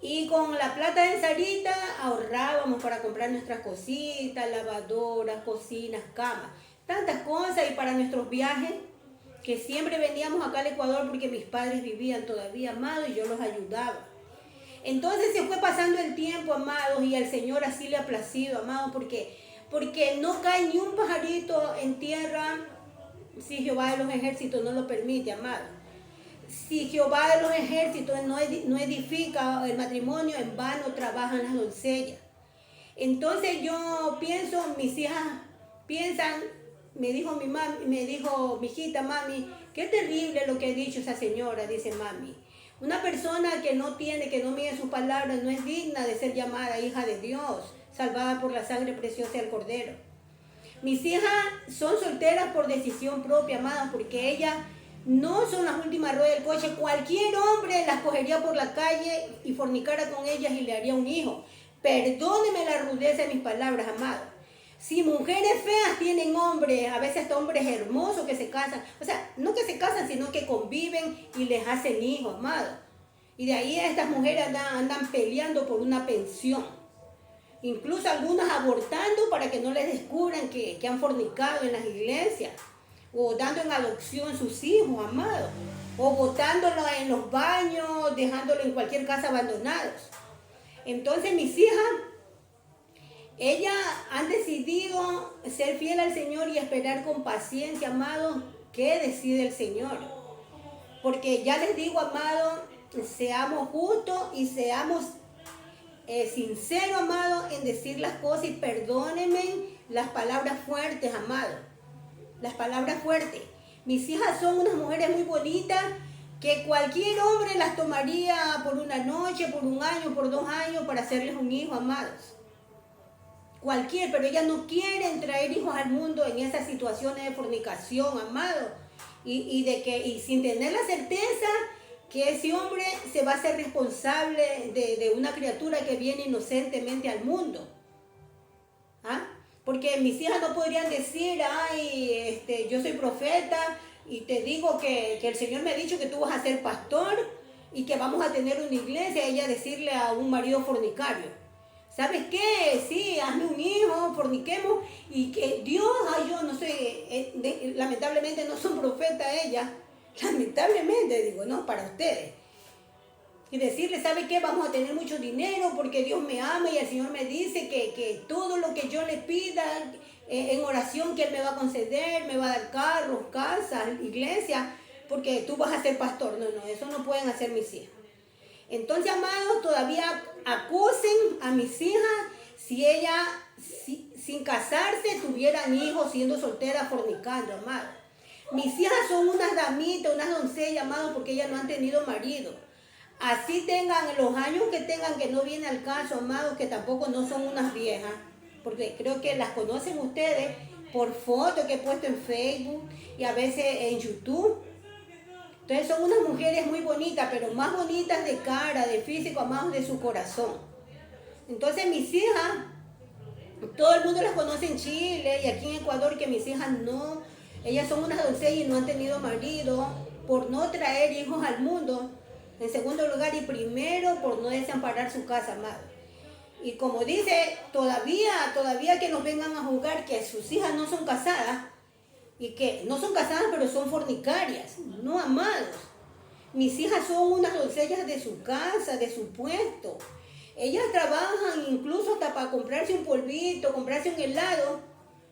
Y con la plata de Sarita ahorrábamos para comprar nuestras cositas, lavadoras, cocinas, camas, tantas cosas, y para nuestros viajes, que siempre veníamos acá al Ecuador porque mis padres vivían todavía, amados, y yo los ayudaba. Entonces se fue pasando el tiempo, amados, y al Señor así le ha placido, amados, porque no cae ni un pajarito en tierra si Jehová de los ejércitos no lo permite, amados. Si Jehová de los ejércitos no edifica el matrimonio, en vano trabajan las doncellas. Entonces yo pienso, mis hijas piensan, me dijo mi hijita, mami, qué terrible lo que ha dicho esa señora, dice mami. Una persona que no mide sus palabras, no es digna de ser llamada hija de Dios, salvada por la sangre preciosa del Cordero. Mis hijas son solteras por decisión propia, amadas, porque ellas no son las últimas ruedas del coche. Cualquier hombre las cogería por la calle y fornicara con ellas y le haría un hijo. Perdóneme la rudeza de mis palabras, amado. Si mujeres feas tienen hombres, a veces hasta hombres hermosos que se casan, o sea, no que se casan, sino que conviven y les hacen hijos, amado. Y de ahí estas mujeres andan peleando por una pensión. Incluso algunas abortando para que no les descubran que han fornicado en las iglesias, o dando en adopción sus hijos, amados, o botándolos en los baños, dejándolos en cualquier casa abandonados. Entonces mis hijas, ellas han decidido ser fiel al Señor y esperar con paciencia, amados, qué decide el Señor. Porque ya les digo, amados, seamos justos y seamos sinceros, amados, en decir las cosas, y perdónenme las palabras fuertes, amados. Las palabras fuertes. Mis hijas son unas mujeres muy bonitas, que cualquier hombre las tomaría por una noche, por un año, por 2 años, para hacerles un hijo, amados. Pero ellas no quieren traer hijos al mundo en esas situaciones de fornicación, amados. Y sin tener la certeza que ese hombre se va a hacer responsable de una criatura que viene inocentemente al mundo. ¿Ah? Porque mis hijas no podrían decir, ay, yo soy profeta y te digo que el Señor me ha dicho que tú vas a ser pastor y que vamos a tener una iglesia, y ella decirle a un marido fornicario, ¿sabes qué? Sí, hazme un hijo, forniquemos, y que Dios, ay, yo no sé, lamentablemente no son profetas ellas, lamentablemente digo, no, para ustedes. Y decirle, ¿sabe qué? Vamos a tener mucho dinero porque Dios me ama y el Señor me dice que todo lo que yo le pida en oración que Él me va a conceder, me va a dar carros, casas, iglesia, porque tú vas a ser pastor. No, no, eso no pueden hacer mis hijas. Entonces, amados, todavía acusen a mis hijas si ellas, sin casarse, tuvieran hijos siendo solteras, fornicando, amados. Mis hijas son unas damitas, unas doncellas, amados, porque ellas no han tenido marido. Así tengan los años que tengan, que no viene al caso, amados, que tampoco no son unas viejas, porque creo que las conocen ustedes por fotos que he puesto en Facebook y a veces en YouTube. Entonces son unas mujeres muy bonitas, pero más bonitas de cara, de físico, amados, de su corazón. Entonces mis hijas, todo el mundo las conoce en Chile y aquí en Ecuador, que mis hijas no, ellas son unas doncellas y no han tenido marido por no traer hijos al mundo. En segundo lugar y primero, por no desamparar su casa, amado. Y como dice, todavía que nos vengan a juzgar que sus hijas no son casadas, y que no son casadas pero son fornicarias. No, amados. Mis hijas son unas doncellas de su casa, de su puesto. Ellas trabajan incluso hasta para comprarse un polvito, comprarse un helado.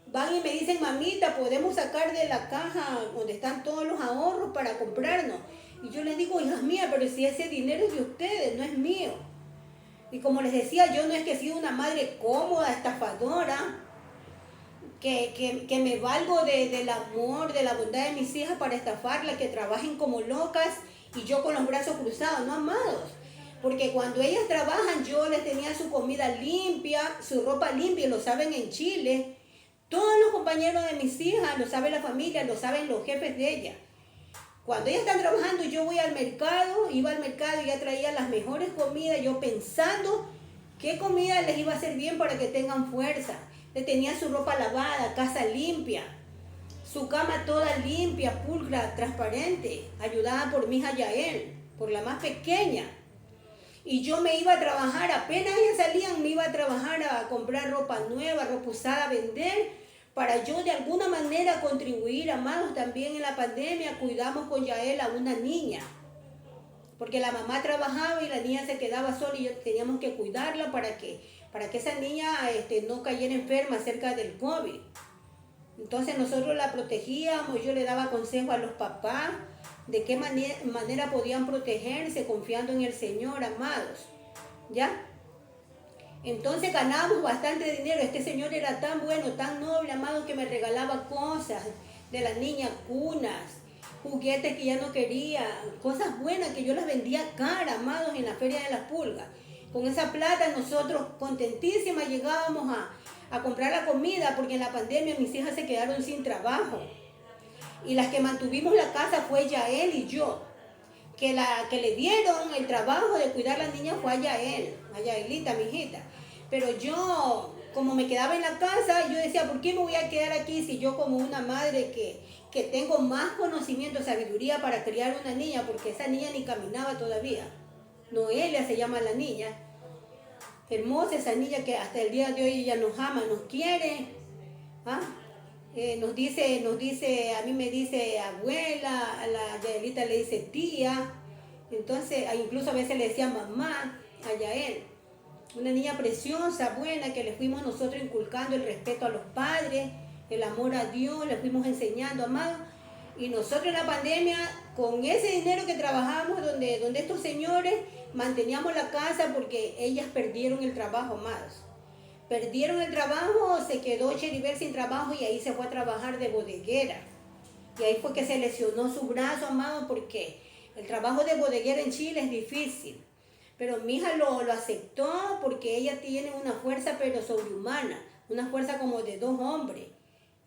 Van y me dicen, mamita, podemos sacar de la caja donde están todos los ahorros para comprarnos. Y yo les digo, hijas mías, pero si ese dinero es de ustedes, no es mío. Y como les decía, yo no es que he sido una madre cómoda, estafadora, que me valgo del amor, de la bondad de mis hijas para estafarlas, que trabajen como locas y yo con los brazos cruzados, no, amados. Porque cuando ellas trabajan, yo les tenía su comida limpia, su ropa limpia, y lo saben en Chile. Todos los compañeros de mis hijas, lo sabe la familia, lo saben los jefes de ellas. Cuando ellas están trabajando, yo voy al mercado, iba al mercado y ya traía las mejores comidas, yo pensando qué comida les iba a hacer bien para que tengan fuerza. Les tenía su ropa lavada, casa limpia, su cama toda limpia, pulcra, transparente, ayudada por mi hija Yael, por la más pequeña. Y yo me iba a trabajar, apenas ellas salían, me iba a trabajar a comprar ropa nueva, ropa usada, a vender, para yo de alguna manera contribuir, amados. También en la pandemia cuidamos con Yael a una niña, porque la mamá trabajaba y la niña se quedaba sola y teníamos que cuidarla para que esa niña no cayera enferma acerca del COVID. Entonces nosotros la protegíamos, yo le daba consejo a los papás de qué manera podían protegerse confiando en el Señor, amados. ¿Ya? Entonces ganábamos bastante dinero. Este señor era tan bueno, tan noble, amado, que me regalaba cosas de las niñas, cunas, juguetes que ya no quería, cosas buenas que yo las vendía cara, amados, en la Feria de las Pulgas. Con esa plata nosotros contentísimas llegábamos a comprar la comida, porque en la pandemia mis hijas se quedaron sin trabajo. Y las que mantuvimos la casa fue Yael y yo. Que le dieron el trabajo de cuidar a las niñas fue a Yaelita, mi hijita. Pero yo, como me quedaba en la casa, yo decía, ¿por qué me voy a quedar aquí si yo como una madre que tengo más conocimiento, sabiduría para criar una niña? Porque esa niña ni caminaba todavía. Noelia se llama la niña. Hermosa esa niña que hasta el día de hoy ella nos ama, nos quiere. ¿Ah? Nos dice, a mí me dice abuela, a la Yaelita le dice tía, entonces incluso a veces le decía mamá a Yael. Una niña preciosa, buena, que le fuimos nosotros inculcando el respeto a los padres, el amor a Dios, le fuimos enseñando, amado. Y nosotros en la pandemia, con ese dinero que trabajábamos, donde estos señores manteníamos la casa, porque ellas perdieron el trabajo, amados. Perdieron el trabajo, se quedó Cheribel sin trabajo y ahí se fue a trabajar de bodeguera. Y ahí fue que se lesionó su brazo, amado, porque el trabajo de bodeguera en Chile es difícil. Pero mi hija lo aceptó porque ella tiene una fuerza pero sobrehumana, una fuerza como de 2 hombres.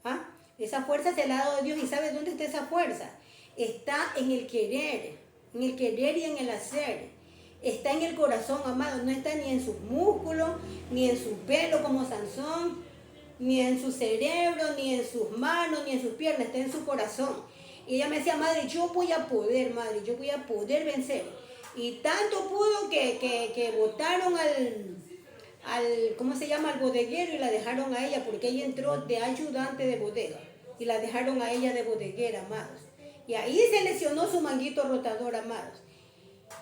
¿Ah? Esa fuerza se la ha dado Dios, y ¿sabe dónde está esa fuerza? Está en el querer. en el querer y en el hacer. Está en el corazón, amado, no está ni en sus músculos, ni en su pelo como Sansón, ni en su cerebro, ni en sus manos, ni en sus piernas, está en su corazón. Y ella me decía, madre, yo voy a poder, madre, yo voy a poder vencer. Y tanto pudo que botaron ¿cómo se llama? Al bodeguero, y la dejaron a ella, porque ella entró de ayudante de bodega, y la dejaron a ella de bodeguera, amados. Y ahí se lesionó su manguito rotador, amados.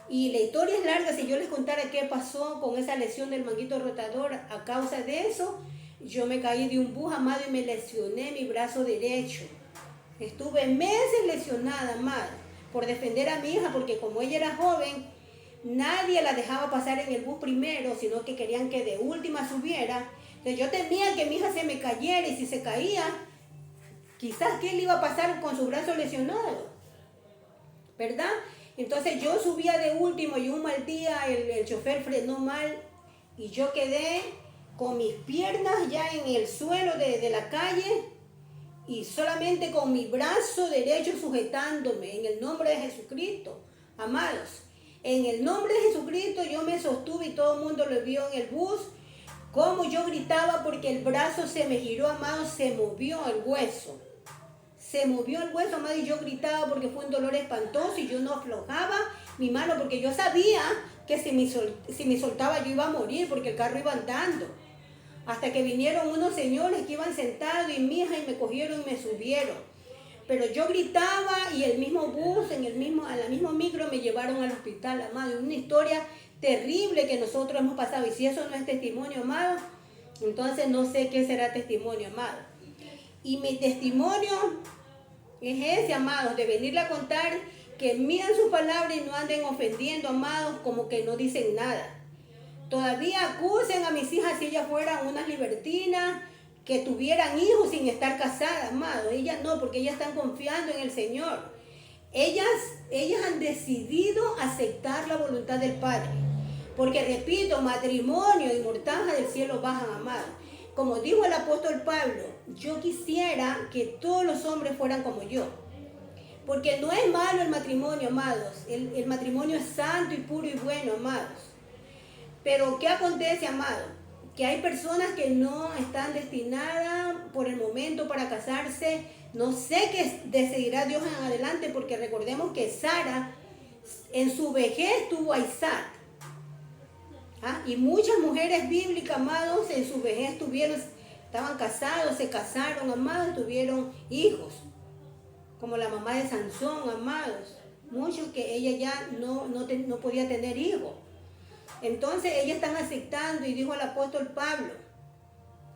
Y la historia es larga, si yo les contara qué pasó con esa lesión del manguito rotador, a causa de eso, yo me caí de un bus, amado, y me lesioné mi brazo derecho. Estuve meses lesionada, amado, por defender a mi hija, porque como ella era joven, nadie la dejaba pasar en el bus primero, sino que querían que de última subiera. Entonces yo temía que mi hija se me cayera, y si se caía, quizás ¿qué le iba a pasar con su brazo lesionado? ¿Verdad? Entonces yo subía de último, y un mal día el chofer frenó mal y yo quedé con mis piernas ya en el suelo de la calle y solamente con mi brazo derecho sujetándome en el nombre de Jesucristo. Amados, en el nombre de Jesucristo yo me sostuve, y todo el mundo lo vio en el bus, como yo gritaba porque el brazo se me giró, amados, se movió el hueso. Se movió el hueso, amado, y yo gritaba porque fue un dolor espantoso, y yo no aflojaba mi mano porque yo sabía que si me soltaba yo iba a morir, porque el carro iba andando. Hasta que vinieron unos señores que iban sentados y mi hija, y me cogieron y me subieron. Pero yo gritaba, y el mismo bus, a la misma micro, me llevaron al hospital, amado. Una historia terrible que nosotros hemos pasado, y si eso no es testimonio, amado, entonces no sé qué será testimonio, amado. Y mi testimonio es ese, amados, de venirle a contar que miran su palabra y no anden ofendiendo, amados, como que no dicen nada. Todavía acusen a mis hijas si ellas fueran unas libertinas, que tuvieran hijos sin estar casadas, amados. Ellas no, porque ellas están confiando en el Señor. Ellas han decidido aceptar la voluntad del Padre. Porque, repito, matrimonio y mortaja del cielo bajan, amados. Como dijo el apóstol Pablo, yo quisiera que todos los hombres fueran como yo. Porque no es malo el matrimonio, amados. El matrimonio es santo y puro y bueno, amados. Pero ¿qué acontece, amado? Que hay personas que no están destinadas por el momento para casarse. No sé qué decidirá Dios en adelante, porque recordemos que Sara en su vejez tuvo a Isaac. Y muchas mujeres bíblicas, amados, en su vejez estaban casados, se casaron, amados, tuvieron hijos. Como la mamá de Sansón, amados. Muchos que ella ya no podía tener hijos. Entonces ellas están aceptando, y dijo el apóstol Pablo,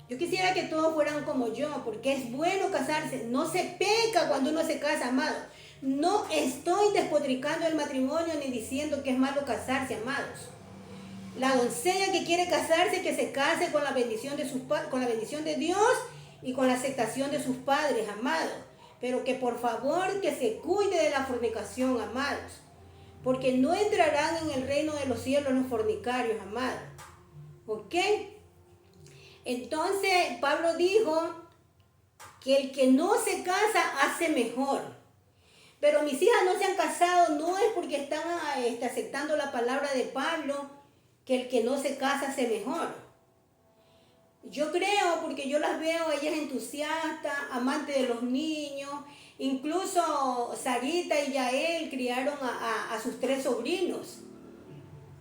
yo quisiera que todos fueran como yo, porque es bueno casarse. No se peca cuando uno se casa, amado. No estoy despotricando el matrimonio ni diciendo que es malo casarse, amados. La doncella que quiere casarse, que se case con la bendición de Dios y con la aceptación de sus padres, amados. Pero que por favor que se cuide de la fornicación, amados. Porque no entrarán en el reino de los cielos los fornicarios, amados. ¿Ok? Entonces Pablo dijo que el que no se casa hace mejor. Pero mis hijas no se han casado, no es porque están aceptando la palabra de Pablo, que el que no se casa hace mejor. Yo creo, porque yo las veo, ellas entusiastas, amantes de los niños. Incluso Sarita y Yael criaron a sus 3 sobrinos,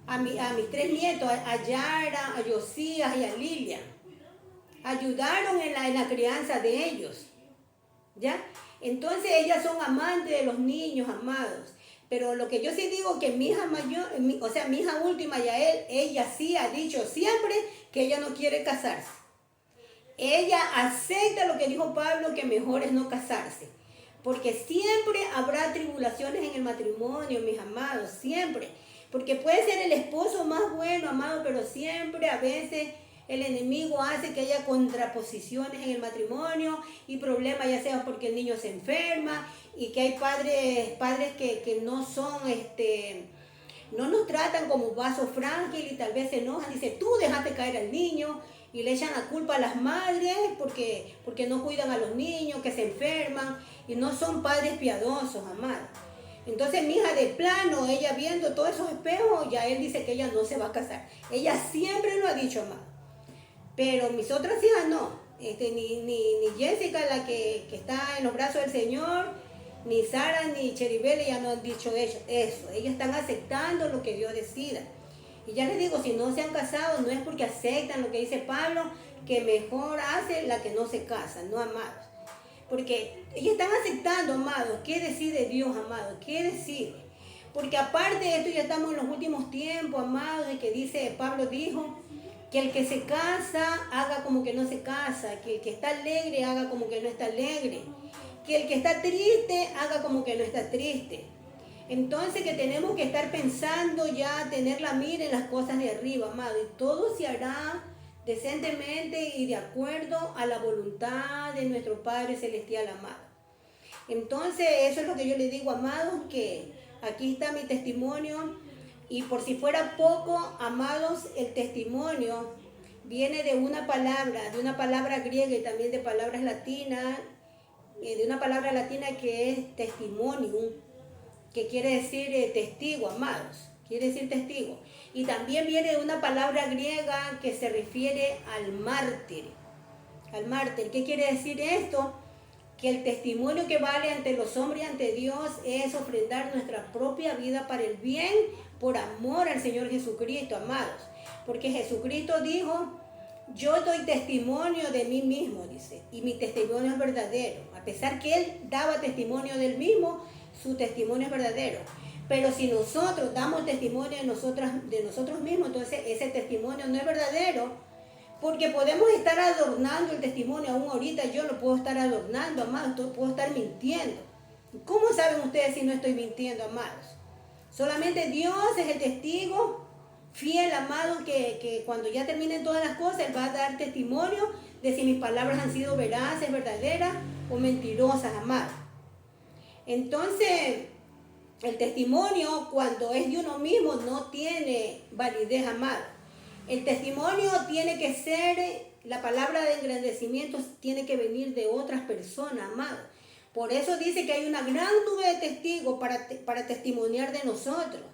a mis 3 nietos, a Yara, a Josías y a Lilia. Ayudaron en la crianza de ellos, ¿ya? Entonces ellas son amantes de los niños, amados. Pero lo que yo sí digo, que mi hija mayor, mi hija última, Yael, ella sí ha dicho siempre que ella no quiere casarse. Ella acepta lo que dijo Pablo, que mejor es no casarse. Porque siempre habrá tribulaciones en el matrimonio, mis amados, siempre. Porque puede ser el esposo más bueno, amado, pero siempre a veces el enemigo hace que haya contraposiciones en el matrimonio y problemas, ya sea porque el niño se enferma, y que hay padres que no son, no nos tratan como vaso frágil, y tal vez se enojan, dice, tú dejaste caer al niño, y le echan la culpa a las madres porque no cuidan a los niños, que se enferman, y no son padres piadosos, amados. Entonces mi hija de plano, ella viendo todos esos espejos, ya él dice que ella no se va a casar. Ella siempre lo ha dicho, amado. Pero mis otras hijas no. Ni Jessica, la que está en los brazos del Señor, ni Sara, ni Cheribel, ya no han dicho eso. Ellas están aceptando lo que Dios decida. Y ya les digo, si no se han casado, no es porque aceptan lo que dice Pablo, que mejor hace la que no se casa, no, amados. Porque ellos están aceptando, amados, qué decide Dios, amados, qué decide. Porque aparte de esto ya estamos en los últimos tiempos, amados, y que dice, Pablo dijo, que el que se casa haga como que no se casa, que el que está alegre haga como que no está alegre, que el que está triste haga como que no está triste. Entonces que tenemos que estar pensando ya, tener la mira en las cosas de arriba, amado, y todo se hará decentemente y de acuerdo a la voluntad de nuestro Padre Celestial, amado. Entonces eso es lo que yo les digo, amados, que aquí está mi testimonio. Y por si fuera poco, amados, el testimonio viene de una palabra griega y también de palabras latinas, de una palabra latina que es testimonium, que quiere decir testigo, amados, quiere decir testigo. Y también viene de una palabra griega que se refiere al mártir. Al mártir, ¿qué quiere decir esto? Que el testimonio que vale ante los hombres y ante Dios es ofrendar nuestra propia vida para el bien, por amor al Señor Jesucristo, amados. Porque Jesucristo dijo, yo doy testimonio de mí mismo, dice, y mi testimonio es verdadero. A pesar que Él daba testimonio del mismo, su testimonio es verdadero. Pero si nosotros damos testimonio de nosotros mismos, entonces ese testimonio no es verdadero. Porque podemos estar adornando el testimonio, aún ahorita yo lo puedo estar adornando, amados, puedo estar mintiendo. ¿Cómo saben ustedes si no estoy mintiendo, amados? Solamente Dios es el testigo fiel, amado, que cuando ya terminen todas las cosas, Él va a dar testimonio de si mis palabras han sido veraces, verdaderas o mentirosas, amado. Entonces, el testimonio cuando es de uno mismo no tiene validez, amado. El testimonio tiene que ser, la palabra de engrandecimiento tiene que venir de otras personas, amado. Por eso dice que hay una gran nube de testigos para testimoniar de nosotros.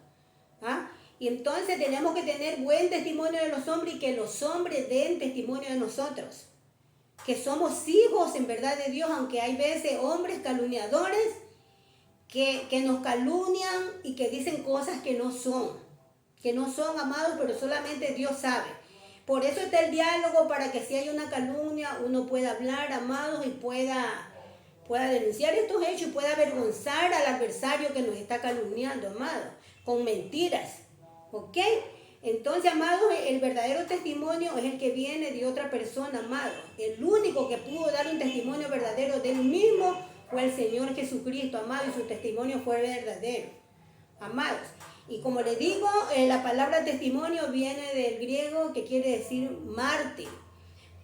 ¿Ah? Y entonces tenemos que tener buen testimonio de los hombres y que los hombres den testimonio de nosotros. Que somos hijos en verdad de Dios, aunque hay veces hombres calumniadores que nos calumnian y que dicen cosas que no son. Que no son, amados, pero solamente Dios sabe. Por eso está el diálogo, para que si hay una calumnia, uno pueda hablar, amados, y pueda denunciar estos hechos y pueda avergonzar al adversario que nos está calumniando, amados, con mentiras. ¿Ok? Entonces, amados, el verdadero testimonio es el que viene de otra persona, amados. El único que pudo dar un testimonio verdadero de él mismo fue el Señor Jesucristo, amados, y su testimonio fue verdadero, amados. Y como les digo, la palabra testimonio viene del griego que quiere decir mártir.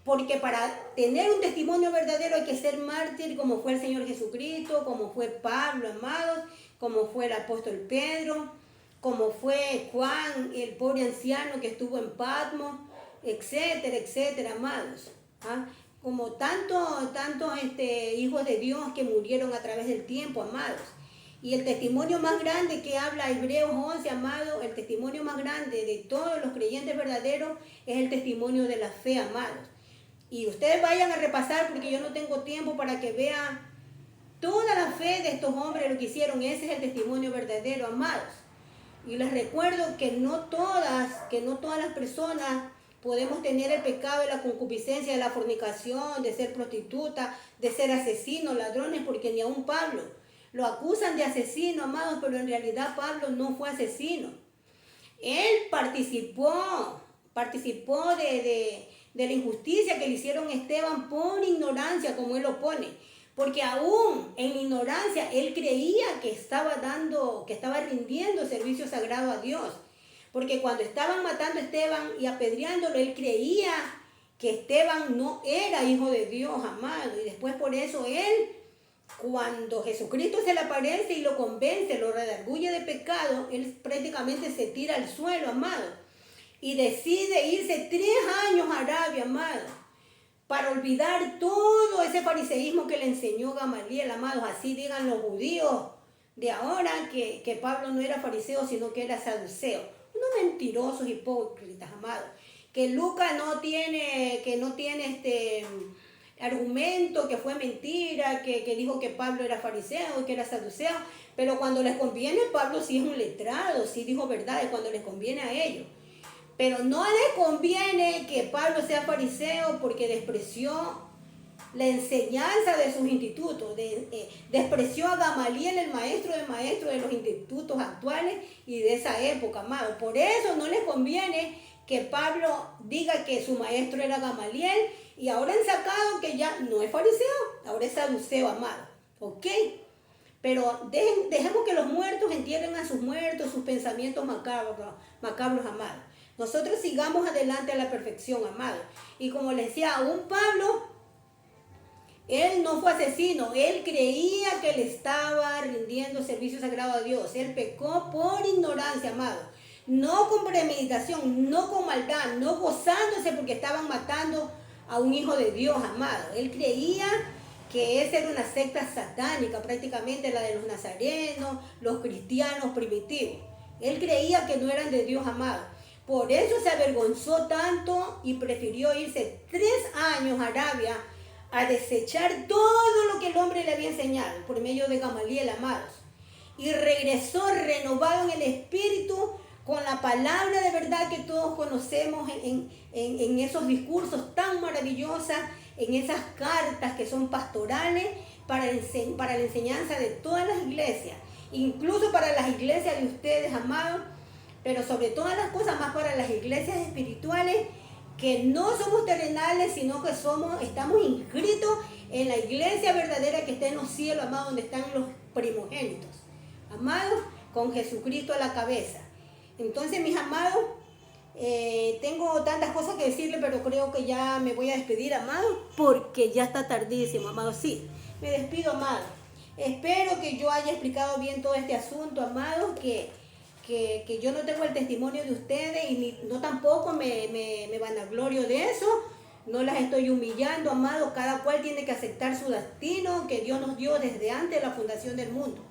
Porque para tener un testimonio verdadero hay que ser mártir, como fue el Señor Jesucristo, como fue Pablo, amados, como fue el apóstol Pedro, como fue Juan, el pobre anciano que estuvo en Patmos, etcétera, etcétera, amados. ¿Ah? Como tantos hijos de Dios que murieron a través del tiempo, amados. Y el testimonio más grande que habla Hebreos 11, amado, el testimonio más grande de todos los creyentes verdaderos es el testimonio de la fe, amados. Y ustedes vayan a repasar, porque yo no tengo tiempo, para que vean toda la fe de estos hombres, lo que hicieron. Ese es el testimonio verdadero, amados. Y les recuerdo que no todas las personas podemos tener el pecado de la concupiscencia, de la fornicación, de ser prostituta, de ser asesinos, ladrones, porque ni aun Pablo lo acusan de asesino, amados, pero en realidad Pablo no fue asesino. Él participó de la injusticia que le hicieron a Esteban por ignorancia, como él lo pone. Porque aún en ignorancia él creía que estaba rindiendo servicio sagrado a Dios. Porque cuando estaban matando a Esteban y apedreándolo, él creía que Esteban no era hijo de Dios, amado. Y después por eso él, cuando Jesucristo se le aparece y lo convence, lo redarguye de pecado, él prácticamente se tira al suelo, amado. Y decide irse 3 años a Arabia, amado, para olvidar todo ese fariseísmo que le enseñó Gamaliel, amados. Así digan los judíos, de ahora que Pablo no era fariseo, sino que era saduceo. Unos mentirosos, hipócritas, amados. Que Lucas no tiene argumento, que fue mentira, que dijo que Pablo era fariseo, que era saduceo. Pero cuando les conviene, Pablo sí es un letrado, sí dijo verdad, y cuando les conviene a ellos. Pero no les conviene que Pablo sea fariseo porque despreció la enseñanza de sus institutos, despreció a Gamaliel, el maestro de los institutos actuales y de esa época, amado. Por eso no les conviene que Pablo diga que su maestro era Gamaliel y ahora han sacado que ya no es fariseo, ahora es saduceo, amado. ¿Ok? Pero dejemos que los muertos entierren a sus muertos, sus pensamientos macabros, amados. Nosotros sigamos adelante a la perfección, amado. Y como les decía, aún Pablo, él no fue asesino, él creía que le estaba rindiendo servicio sagrado a Dios. Él pecó por ignorancia, amado. No con premeditación, no con maldad, no gozándose porque estaban matando a un hijo de Dios, amado. Él creía que esa era una secta satánica, prácticamente la de los nazarenos, los cristianos primitivos. Él creía que no eran de Dios, amado. Por eso se avergonzó tanto y prefirió irse 3 años a Arabia a desechar todo lo que el hombre le había enseñado por medio de Gamaliel, amados. Y regresó renovado en el espíritu con la palabra de verdad que todos conocemos en esos discursos tan maravillosos, en esas cartas que son pastorales para la enseñanza de todas las iglesias, incluso para las iglesias de ustedes, amados, pero sobre todas las cosas más para las iglesias espirituales, que no somos terrenales, sino que estamos inscritos en la iglesia verdadera que está en los cielos, amados, donde están los primogénitos, amados, con Jesucristo a la cabeza. Entonces, mis amados, tengo tantas cosas que decirles, pero creo que ya me voy a despedir, amados, porque ya está tardísimo, amados. Sí, me despido, amados. Espero que yo haya explicado bien todo este asunto, amados, que yo no tengo el testimonio de ustedes y no tampoco me vanaglorio de eso. No las estoy humillando, amados. Cada cual tiene que aceptar su destino que Dios nos dio desde antes de la fundación del mundo.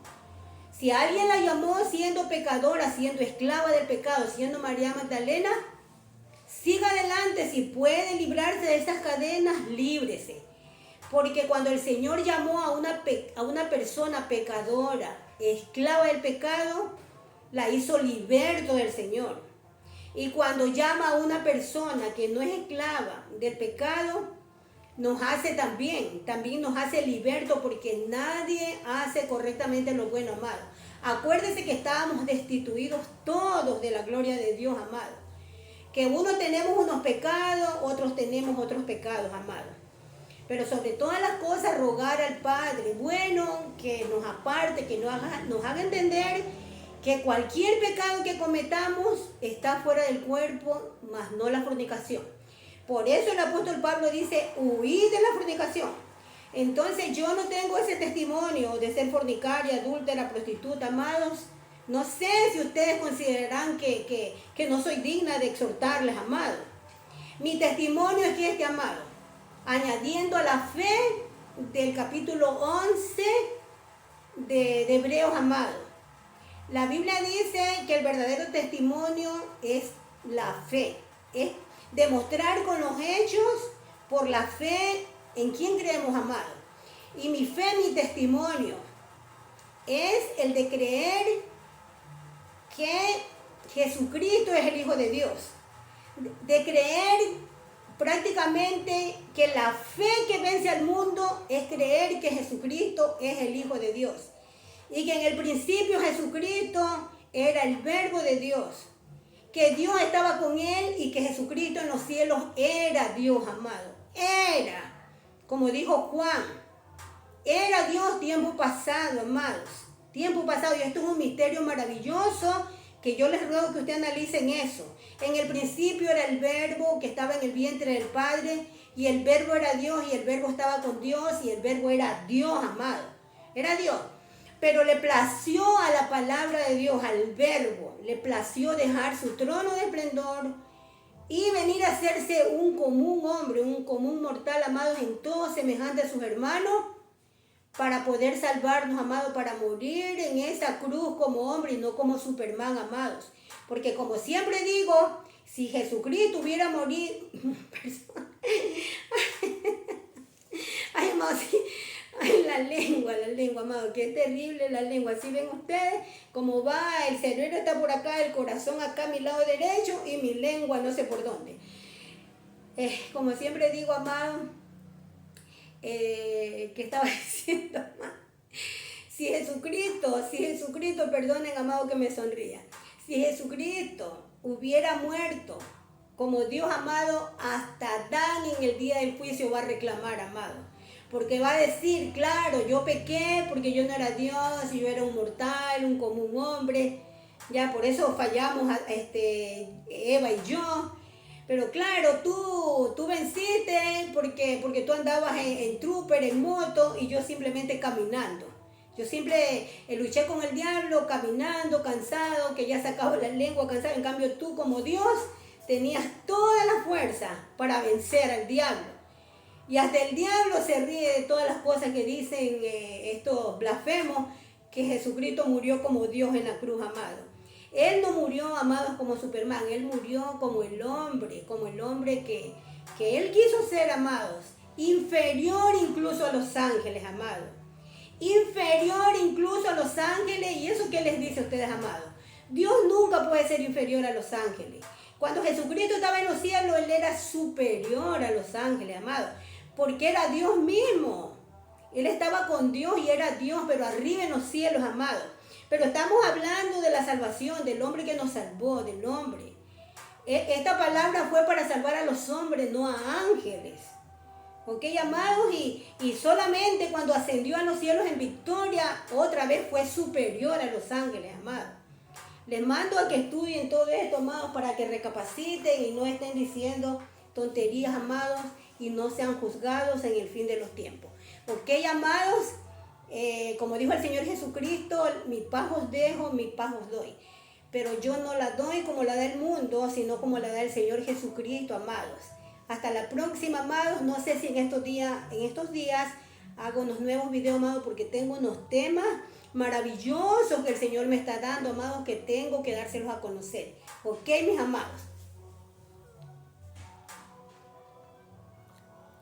Si alguien la llamó siendo pecadora, siendo esclava del pecado, siendo María Magdalena, siga adelante. Si puede librarse de esas cadenas, líbrese. Porque cuando el Señor llamó a una persona pecadora, esclava del pecado, la hizo liberto del Señor. Y cuando llama a una persona que no es esclava del pecado, nos hace también nos hace liberto, porque nadie hace correctamente lo bueno, amado. Acuérdense que estábamos destituidos todos de la gloria de Dios, amado. Que unos tenemos unos pecados, otros tenemos otros pecados, amado. Pero sobre todas las cosas, rogar al Padre bueno que nos aparte, que nos haga entender que cualquier pecado que cometamos está fuera del cuerpo, mas no la fornicación. Por eso el apóstol Pablo dice, huid de la fornicación. Entonces yo no tengo ese testimonio de ser fornicaria, adúltera, prostituta, amados. No sé si ustedes consideran que no soy digna de exhortarles, amados. Mi testimonio es este, amado, añadiendo a la fe del capítulo 11 de Hebreos, amado. La Biblia dice que el verdadero testimonio es la fe, es demostrar con los hechos por la fe en quien creemos, amado. Y mi fe, mi testimonio, es el de creer que Jesucristo es el Hijo de Dios. De creer prácticamente que la fe que vence al mundo es creer que Jesucristo es el Hijo de Dios. Y que en el principio Jesucristo era el Verbo de Dios. Que Dios estaba con él y que Jesucristo en los cielos era Dios, amado. Era, como dijo Juan, era Dios tiempo pasado, amados. Tiempo pasado, y esto es un misterio maravilloso que yo les ruego que ustedes analicen eso. En el principio era el Verbo que estaba en el vientre del Padre, y el Verbo era Dios, y el Verbo estaba con Dios, y el Verbo era Dios, amado. Era Dios. Pero le plació a la palabra de Dios, al Verbo, le plació dejar su trono de esplendor y venir a hacerse un común hombre, un común mortal, amados, en todo semejante a sus hermanos, para poder salvarnos, amados, para morir en esa cruz como hombre y no como Superman, amados. Porque como siempre digo, si Jesucristo hubiera morido... Ay, amados, sí. Ay, la lengua, amado, qué terrible la lengua. Así ven ustedes cómo va, el cerebro está por acá, el corazón acá a mi lado derecho y mi lengua no sé por dónde. Como siempre digo, amado, ¿qué estaba diciendo, amado? Si Jesucristo, perdonen, amado, que me sonría. Si Jesucristo hubiera muerto como Dios, amado, hasta Adán en el día del juicio va a reclamar, amado. Porque va a decir, claro, yo pequé porque yo no era Dios, yo era un mortal, un común hombre. Ya por eso fallamos Eva y yo. Pero claro, tú venciste porque tú andabas en trooper, en moto, y yo simplemente caminando. Yo siempre luché con el diablo, caminando, cansado, que ya sacaba la lengua cansado. En cambio tú como Dios tenías toda la fuerza para vencer al diablo. Y hasta el diablo se ríe de todas las cosas que dicen estos blasfemos, que Jesucristo murió como Dios en la cruz, amado. Él no murió, amados, como Superman, Él murió como el hombre que Él quiso ser, amados, inferior incluso a los ángeles, amados. Inferior incluso a los ángeles, y eso que les dice a ustedes, amados. Dios nunca puede ser inferior a los ángeles. Cuando Jesucristo estaba en los cielos, Él era superior a los ángeles, amados, porque era Dios mismo. Él estaba con Dios y era Dios, pero arriba en los cielos, amados. Pero estamos hablando de la salvación, del hombre que nos salvó, del hombre. Esta palabra fue para salvar a los hombres, no a ángeles. ¿Ok, amados? Y solamente cuando ascendió a los cielos en victoria, otra vez fue superior a los ángeles, amados. Les mando a que estudien todo esto, amados, para que recapaciten y no estén diciendo tonterías, amados, y no sean juzgados en el fin de los tiempos. ¿Ok, amados? Como dijo el Señor Jesucristo, mi paz os dejo, mi paz os doy. Pero yo no la doy como la da el mundo, sino como la da el Señor Jesucristo, amados. Hasta la próxima, amados. No sé si en estos días hago unos nuevos videos, amados, porque tengo unos temas maravillosos que el Señor me está dando, amados, que tengo que dárselos a conocer. ¿Ok, mis amados?